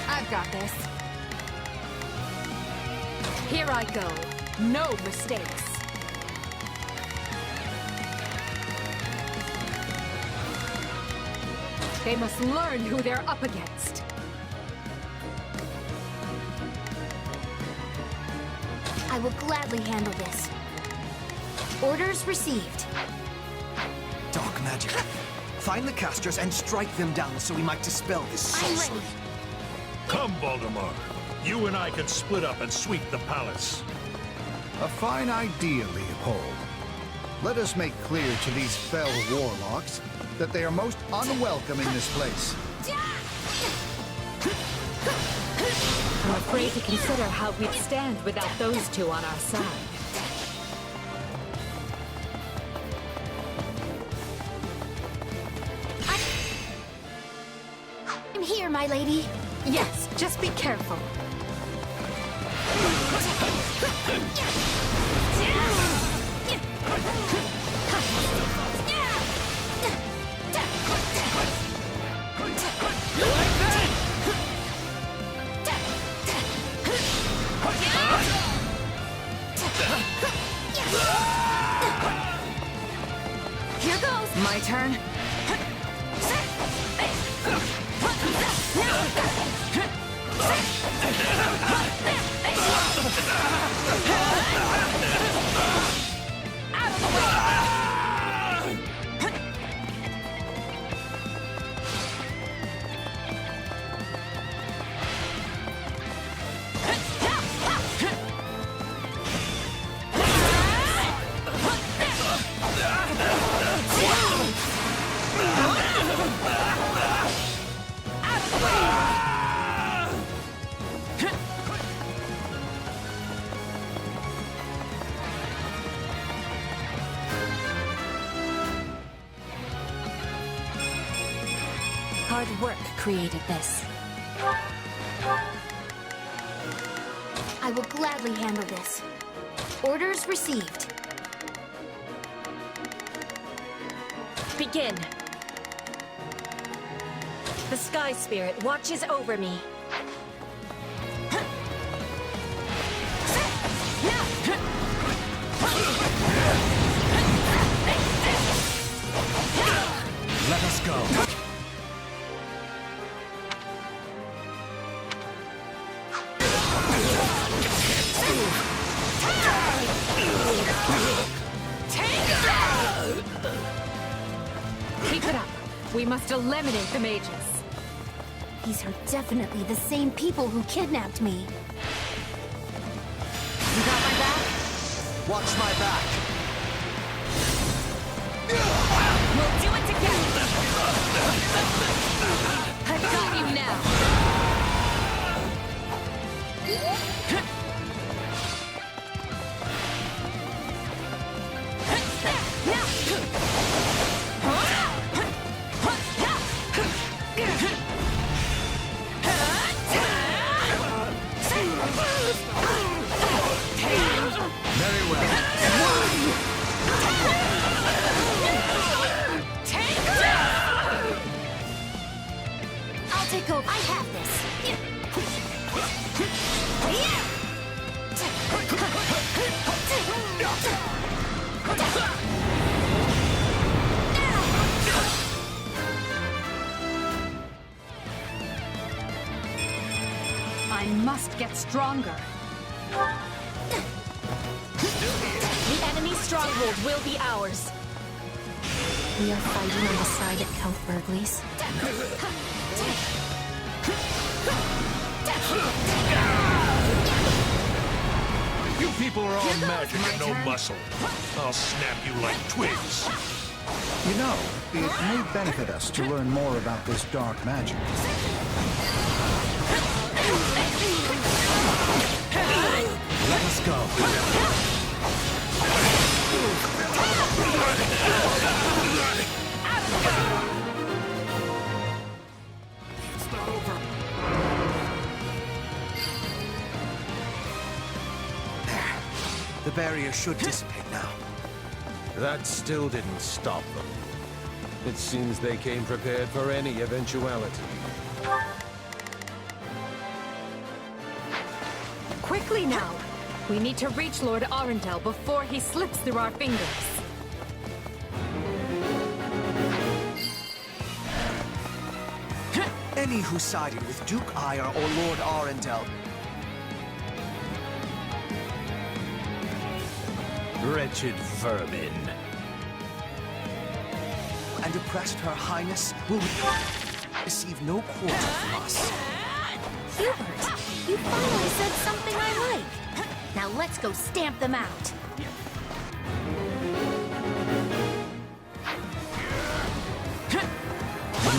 I've got this. Here I go. No mistakes. They must learn who they're up against. I will gladly handle this. Orders received. Dark magic. Find the casters and strike them down so we might dispel this sorcery. Come, Voldemort. You and I can split up and sweep the palace. A fine idea, Leopold. Let us make clear to these fell warlocks that they are most unwelcome in this place. I'm afraid to consider how we'd stand without those two on our side. I'm here, my lady. Yes, just be careful. Here goes. My turn. Hard work created this. I will gladly handle this. Orders received. Begin. The Sky Spirit watches over me. Let us go. Keep it up. We must eliminate the mages. These are definitely the same people who kidnapped me. You got my back? Watch my back. We'll do it together. I've got you now. must get stronger. The enemy's stronghold will be ours. We are fighting on the side of Count Burgley's. You people are all magic and no muscle. I'll snap you like twigs. You know, it may benefit us to learn more about this dark magic. Let us go. It's not over. The barrier should dissipate now. That still didn't stop them. It seems they came prepared for any eventuality. Quickly now! We need to reach Lord Arundel before he slips through our fingers. Any who sided with Duke Ire or Lord Arundel Wretched vermin. and oppressed Her Highness will receive no quarter from us. Hubert, you finally said something I like. Now let's go stamp them out. Very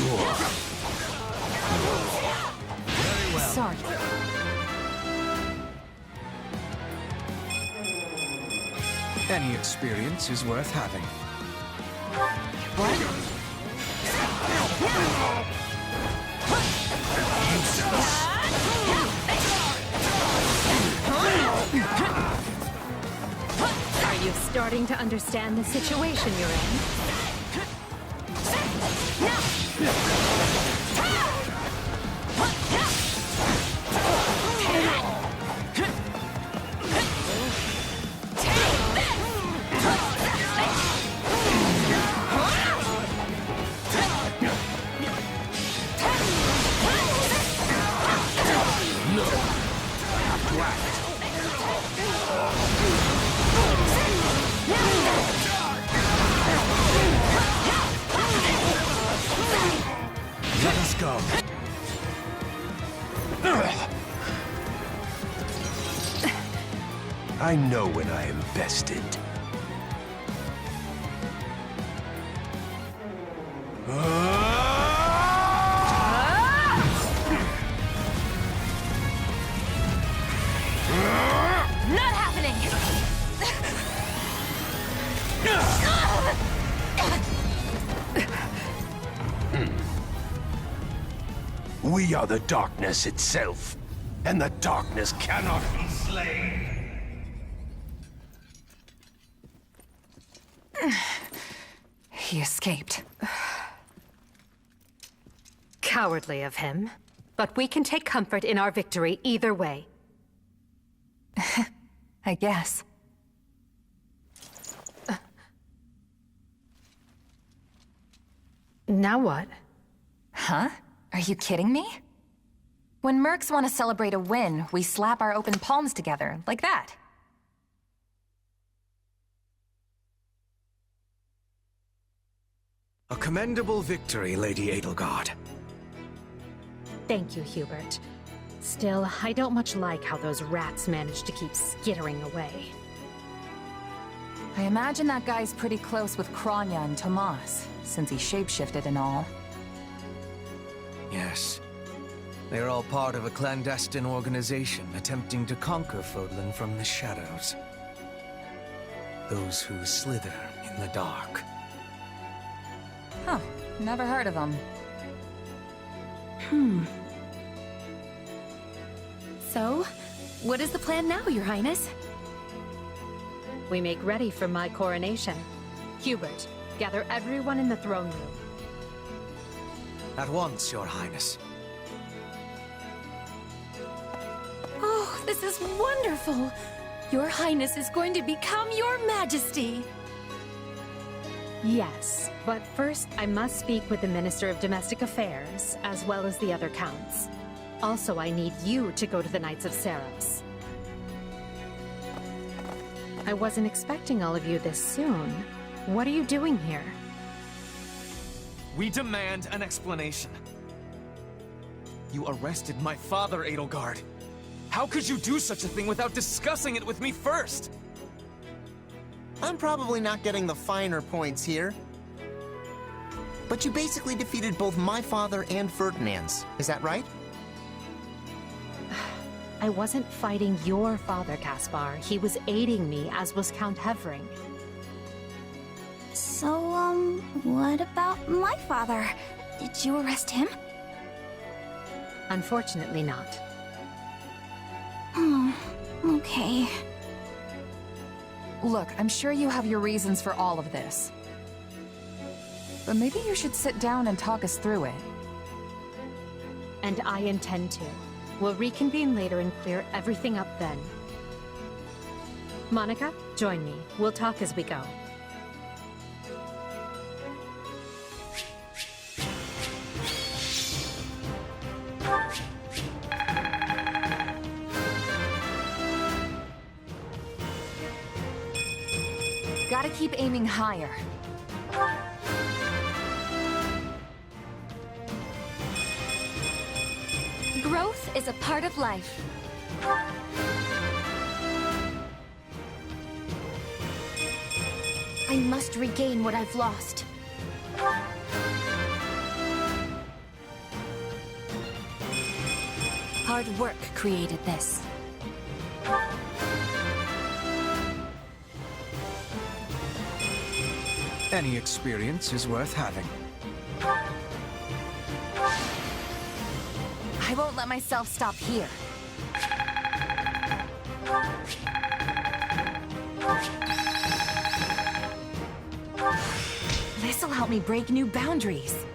well. Sorry. Any experience is worth having. Are you starting to understand the situation you're in? Let us go. I know when I am bested. Not happening! We are the darkness itself, and the darkness cannot be slain. He escaped. Cowardly of him. But we can take comfort in our victory either way. I guess. Now what? Huh? Are you kidding me? When mercs want to celebrate a win, we slap our open palms together, like that. A commendable victory, Lady Edelgard. Thank you, Hubert. Still, I don't much like how those rats managed to keep skittering away. I imagine that guy's pretty close with Kranya and Tomas, since he shapeshifted and all. Yes. They're all part of a clandestine organization attempting to conquer Fodlan from the shadows. Those who slither in the dark. Huh. Never heard of him. So, what is the plan now, Your Highness? We make ready for my coronation. Hubert, gather everyone in the throne room. At once, Your Highness. Oh, this is wonderful! Your Highness is going to become Your Majesty! Yes, but first I must speak with the Minister of Domestic Affairs, as well as the other counts. Also, I need you to go to the Knights of Seros. I wasn't expecting all of you this soon. What are you doing here? We demand an explanation. You arrested my father, Edelgard. How could you do such a thing without discussing it with me first? I'm probably not getting the finer points here. But you basically defeated both my father and Ferdinand's. Is that right? I wasn't fighting your father, Caspar. He was aiding me, as was Count Hevering. So, what about my father? Did you arrest him? Unfortunately not. Oh, okay. Look, I'm sure you have your reasons for all of this. But maybe you should sit down and talk us through it. And I intend to. We'll reconvene later and clear everything up then. Monica, join me. We'll talk as we go. Gotta keep aiming higher. Growth is a part of life. I must regain what I've lost. Hard work created this. Any experience is worth having. I won't let myself stop here. This'll help me break new boundaries.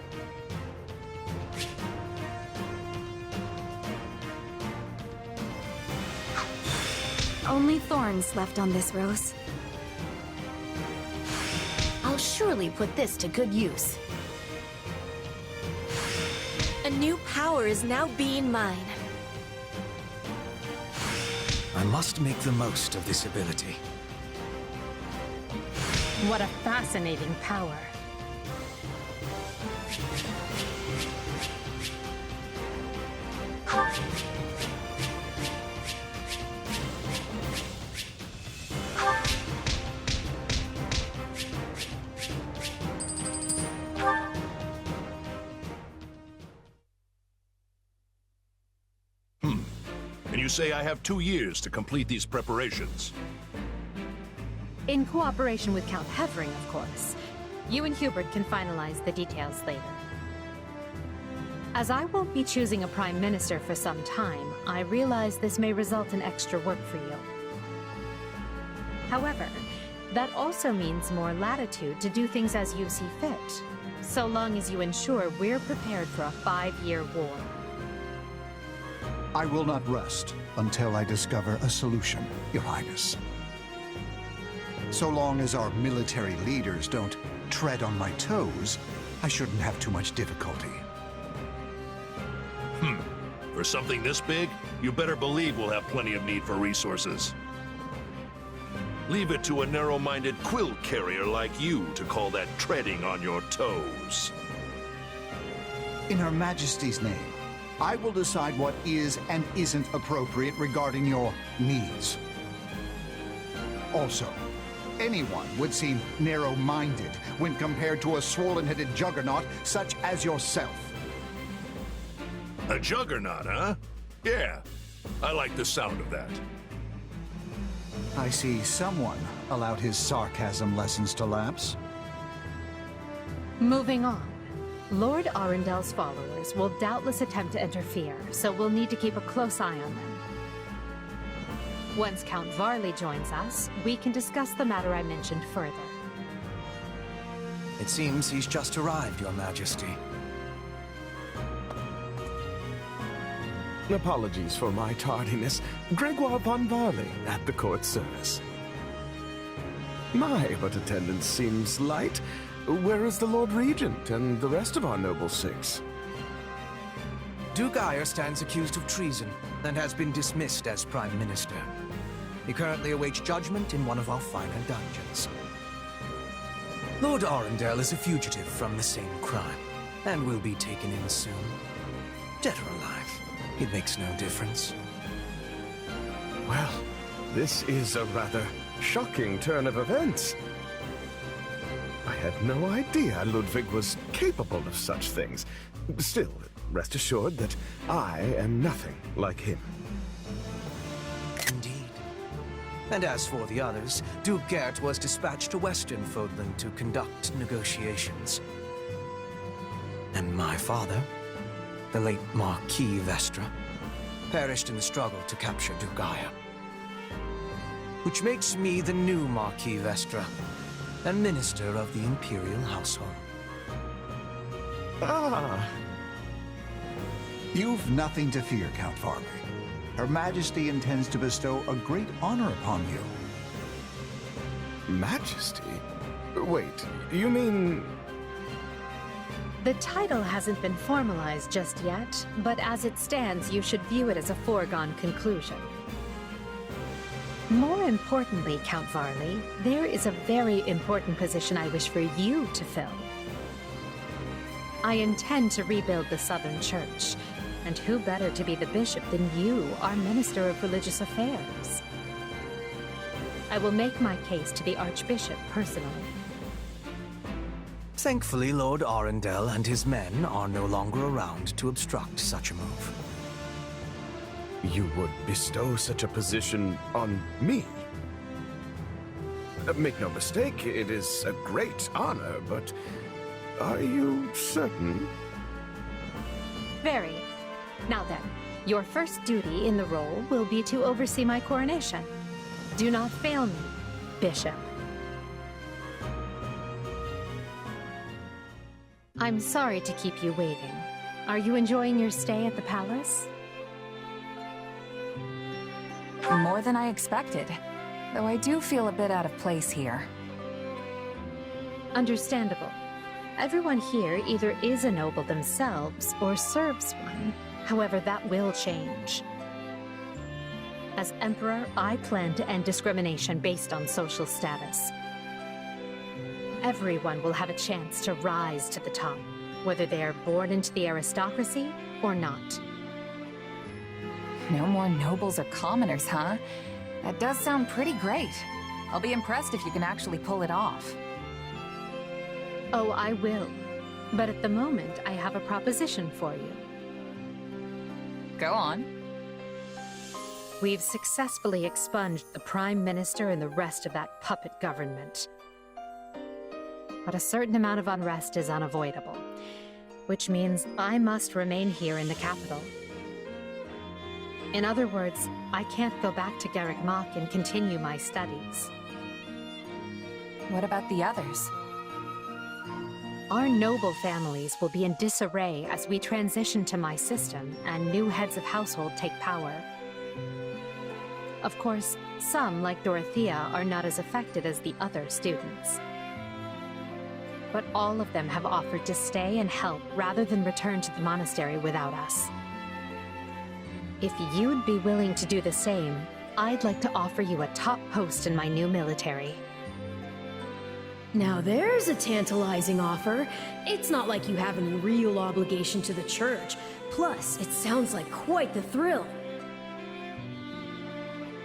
Only thorns left on this rose. I'll surely put this to good use. A new power is now being mine. I must make the most of this ability. What a fascinating power. And you say I have 2 years to complete these preparations. In cooperation with Count Hevering, of course. You and Hubert can finalize the details later. As I won't be choosing a prime minister for some time, I realize this may result in extra work for you. However, that also means more latitude to do things as you see fit, so long as you ensure we're prepared for a 5-year war. I will not rest until I discover a solution, Your Highness. So long as our military leaders don't tread on my toes, I shouldn't have too much difficulty. For something this big, you better believe we'll have plenty of need for resources. Leave it to a narrow-minded quill carrier like you to call that treading on your toes. In Her Majesty's name, I will decide what is and isn't appropriate regarding your needs. Also, anyone would seem narrow-minded when compared to a swollen-headed juggernaut such as yourself. A juggernaut, huh? Yeah, I like the sound of that. I see someone allowed his sarcasm lessons to lapse. Moving on. Lord Arundel's followers will doubtless attempt to interfere, so we'll need to keep a close eye on them. Once Count Varley joins us, we can discuss the matter I mentioned further. It seems he's just arrived, Your Majesty. Apologies for my tardiness. Gregoire von Varley at the court service. My, but attendance seems light. Where is the Lord Regent and the rest of our noble six? Duke Ire stands accused of treason and has been dismissed as Prime Minister. He currently awaits judgment in one of our finer dungeons. Lord Arundel is a fugitive from the same crime, and will be taken in soon. Dead or alive, it makes no difference. Well, this is a rather shocking turn of events. I had no idea Ludwig was capable of such things. Still, rest assured that I am nothing like him. Indeed. And as for the others, Duke Gert was dispatched to Western Fodland to conduct negotiations. And my father, the late Marquis Vestra, perished in the struggle to capture Duke Ire. Which makes me the new Marquis Vestra, and Minister of the Imperial Household. Ah. You've nothing to fear, Count Varley. Her Majesty intends to bestow a great honor upon you. Majesty? Wait, you mean... The title hasn't been formalized just yet, but as it stands, you should view it as a foregone conclusion. More importantly, Count Varley, there is a very important position I wish for you to fill. I intend to rebuild the Southern Church, and who better to be the bishop than you, our Minister of Religious Affairs? I will make my case to the Archbishop personally. Thankfully, Lord Arundel and his men are no longer around to obstruct such a move. You would bestow such a position on me? Make no mistake, it is a great honor, but are you certain? Very. Now then, your first duty in the role will be to oversee my coronation. Do not fail me, Bishop. I'm sorry to keep you waiting. Are you enjoying your stay at the palace? More than I expected, though I do feel a bit out of place here. Understandable. Everyone here either is a noble themselves or serves one. However, that will change. As Emperor, I plan to end discrimination based on social status. Everyone will have a chance to rise to the top, whether they are born into the aristocracy or not. No more nobles or commoners, huh? That does sound pretty great. I'll be impressed if you can actually pull it off. Oh, I will. But at the moment, I have a proposition for you. Go on. We've successfully expunged the Prime Minister and the rest of that puppet government. But a certain amount of unrest is unavoidable, which means I must remain here in the capital. In other words, I can't go back to Garrick Mach and continue my studies. What about the others? Our noble families will be in disarray as we transition to my system and new heads of household take power. Of course, some, like Dorothea, are not as affected as the other students. But all of them have offered to stay and help rather than return to the monastery without us. If you'd be willing to do the same, I'd like to offer you a top post in my new military. Now there's a tantalizing offer. It's not like you have any real obligation to the church. Plus, it sounds like quite the thrill.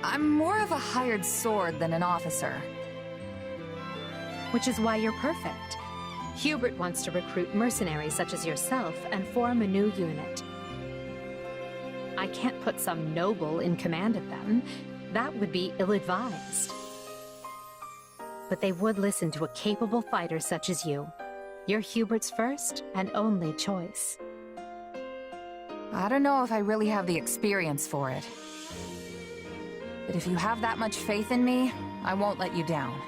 I'm more of a hired sword than an officer. Which is why you're perfect. Hubert wants to recruit mercenaries such as yourself and form a new unit. I can't put some noble in command of them. That would be ill-advised. But they would listen to a capable fighter such as you. You're Hubert's first and only choice. I don't know if I really have the experience for it. But if you have that much faith in me, I won't let you down.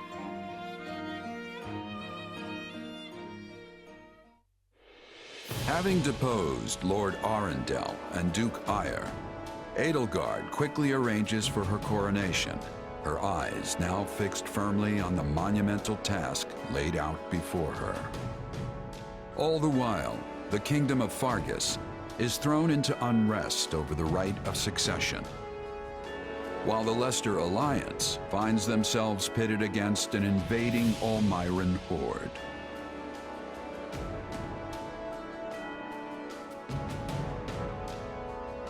Having deposed Lord Arundel and Duke Ire, Edelgard quickly arranges for her coronation, her eyes now fixed firmly on the monumental task laid out before her. All the while, the kingdom of Fargus, is thrown into unrest over the right of succession, while the Leicester Alliance finds themselves pitted against an invading Almiran horde.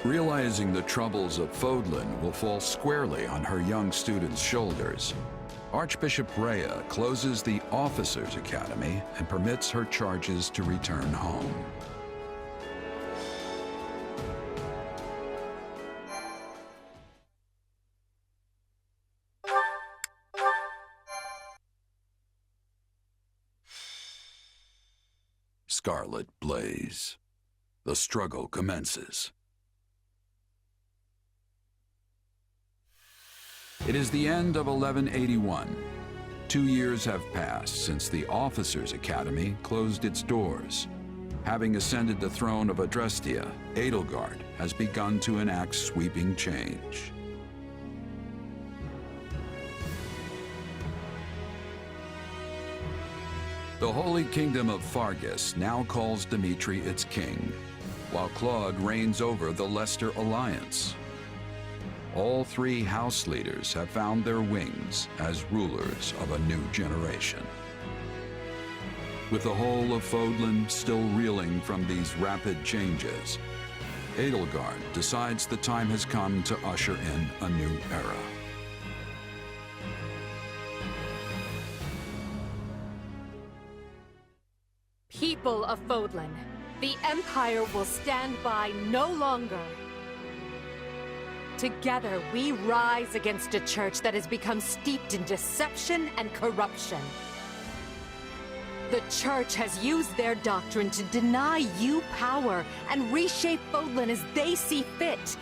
Realizing the troubles of Fodlan will fall squarely on her young students' shoulders, Archbishop Rhea closes the Officers' Academy and permits her charges to return home. Scarlet blaze. The struggle commences. It is the end of 1181. 2 years have passed since the Officers' Academy closed its doors. Having ascended the throne of Adrestia, Edelgard has begun to enact sweeping change. The Holy Kingdom of Fargus now calls Dimitri its king, while Claude reigns over the Leicester Alliance. All three house leaders have found their wings as rulers of a new generation. With the whole of Fodlan still reeling from these rapid changes, Edelgard decides the time has come to usher in a new era. People of Fodlan, the Empire will stand by no longer. Together, we rise against a church that has become steeped in deception and corruption. The church has used their doctrine to deny you power and reshape Fodlan as they see fit.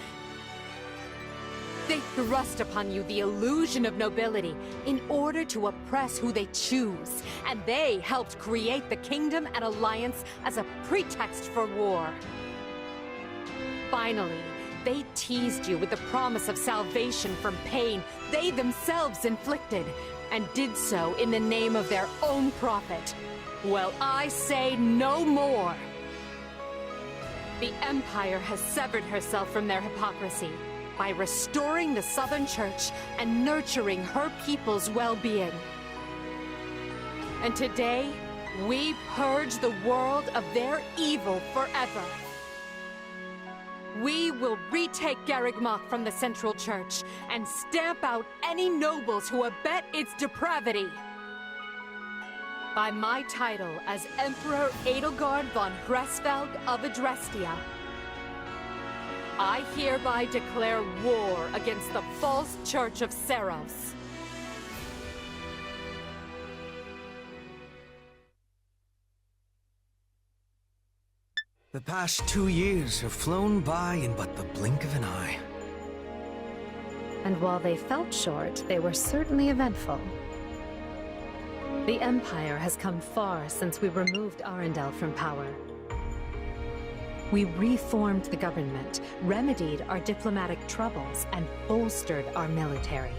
They thrust upon you the illusion of nobility in order to oppress who they choose, and they helped create the Kingdom and Alliance as a pretext for war. Finally, they teased you with the promise of salvation from pain they themselves inflicted, and did so in the name of their own profit. Well, I say no more. The Empire has severed herself from their hypocrisy by restoring the Southern Church and nurturing her people's well-being. And today, we purge the world of their evil forever. We will retake Garreg Mach from the Central Church and stamp out any nobles who abet its depravity. By my title as Emperor Edelgard von Hresfeld of Adrestia, I hereby declare war against the false Church of Seros. The past 2 years have flown by in but the blink of an eye. And while they felt short, they were certainly eventful. The Empire has come far since we removed Arundel from power. We reformed the government, remedied our diplomatic troubles, and bolstered our military.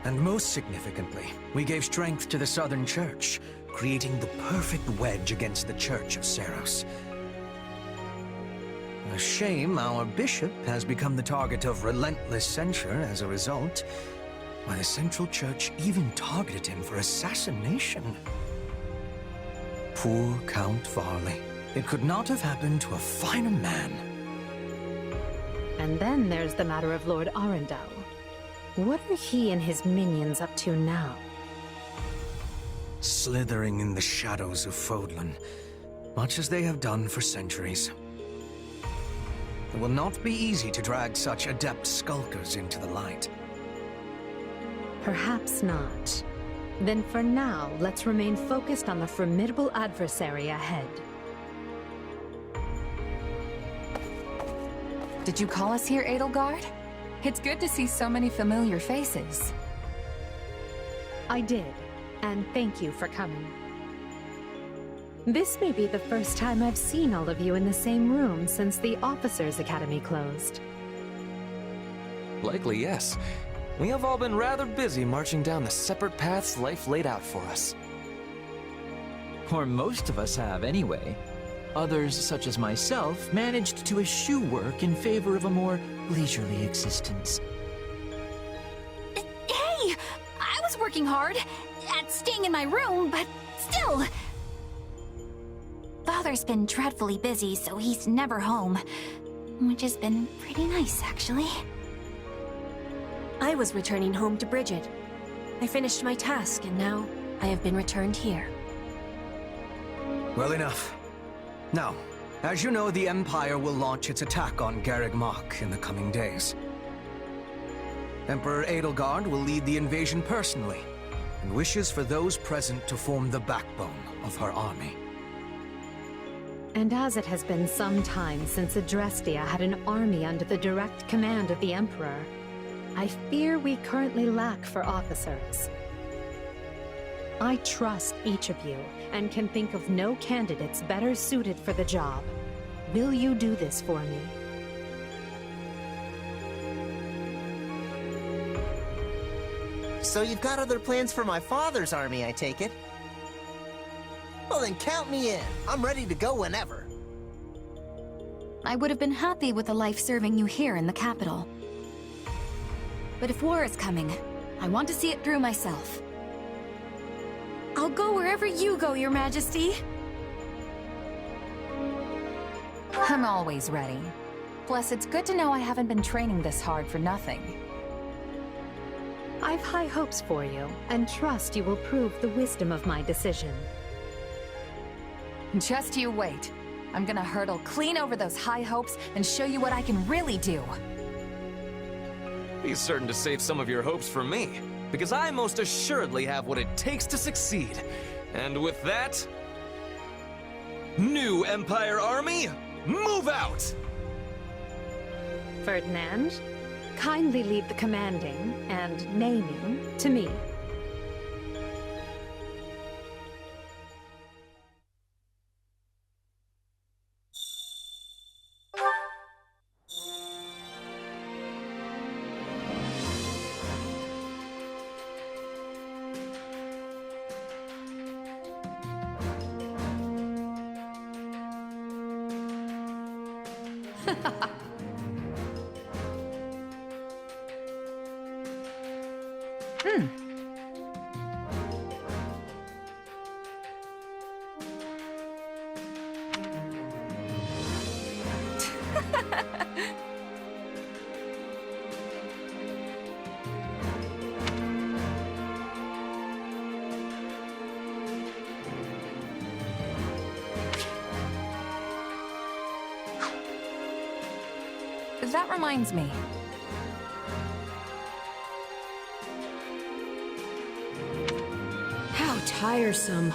And most significantly, we gave strength to the Southern Church, creating the perfect wedge against the Church of Seros. A shame our bishop has become the target of relentless censure as a result. Why, the Central Church even targeted him for assassination. Poor Count Varley. It could not have happened to a finer man. And then there's the matter of Lord Arundel. What are he and his minions up to now? Slithering in the shadows of Fodlan, much as they have done for centuries. It will not be easy to drag such adept skulkers into the light. Perhaps not. Then for now, let's remain focused on the formidable adversary ahead. Did you call us here, Edelgard? It's good to see so many familiar faces. I did, and thank you for coming. This may be the first time I've seen all of you in the same room since the Officers' Academy closed. Likely, yes. We have all been rather busy marching down the separate paths life laid out for us. Or most of us have, anyway. Others, such as myself, managed to eschew work in favor of a more leisurely existence. Hey! I was working hard at staying in my room, but still... Father's been dreadfully busy, so he's never home. Which has been pretty nice, actually. I was returning home to Bridget. I finished my task, and now I have been returned here. Well enough. Now, as you know, the Empire will launch its attack on Garreg Mach in the coming days. Emperor Edelgard will lead the invasion personally, and wishes for those present to form the backbone of her army. And as it has been some time since Adrestia had an army under the direct command of the Emperor, I fear we currently lack for officers. I trust each of you, and can think of no candidates better suited for the job. Will you do this for me? So you've got other plans for my father's army, I take it? Well then count me in. I'm ready to go whenever. I would have been happy with a life serving you here in the capital. But if war is coming, I want to see it through myself. I'll go wherever you go, Your Majesty. I'm always ready. Plus, it's good to know I haven't been training this hard for nothing. I've high hopes for you, and trust you will prove the wisdom of my decision. Just you wait. I'm gonna hurdle clean over those high hopes and show you what I can really do. Be certain to save some of your hopes for me, because I most assuredly have what it takes to succeed. And with that... New Empire Army, move out! Ferdinand, kindly leave the commanding and naming to me. That reminds me. How tiresome.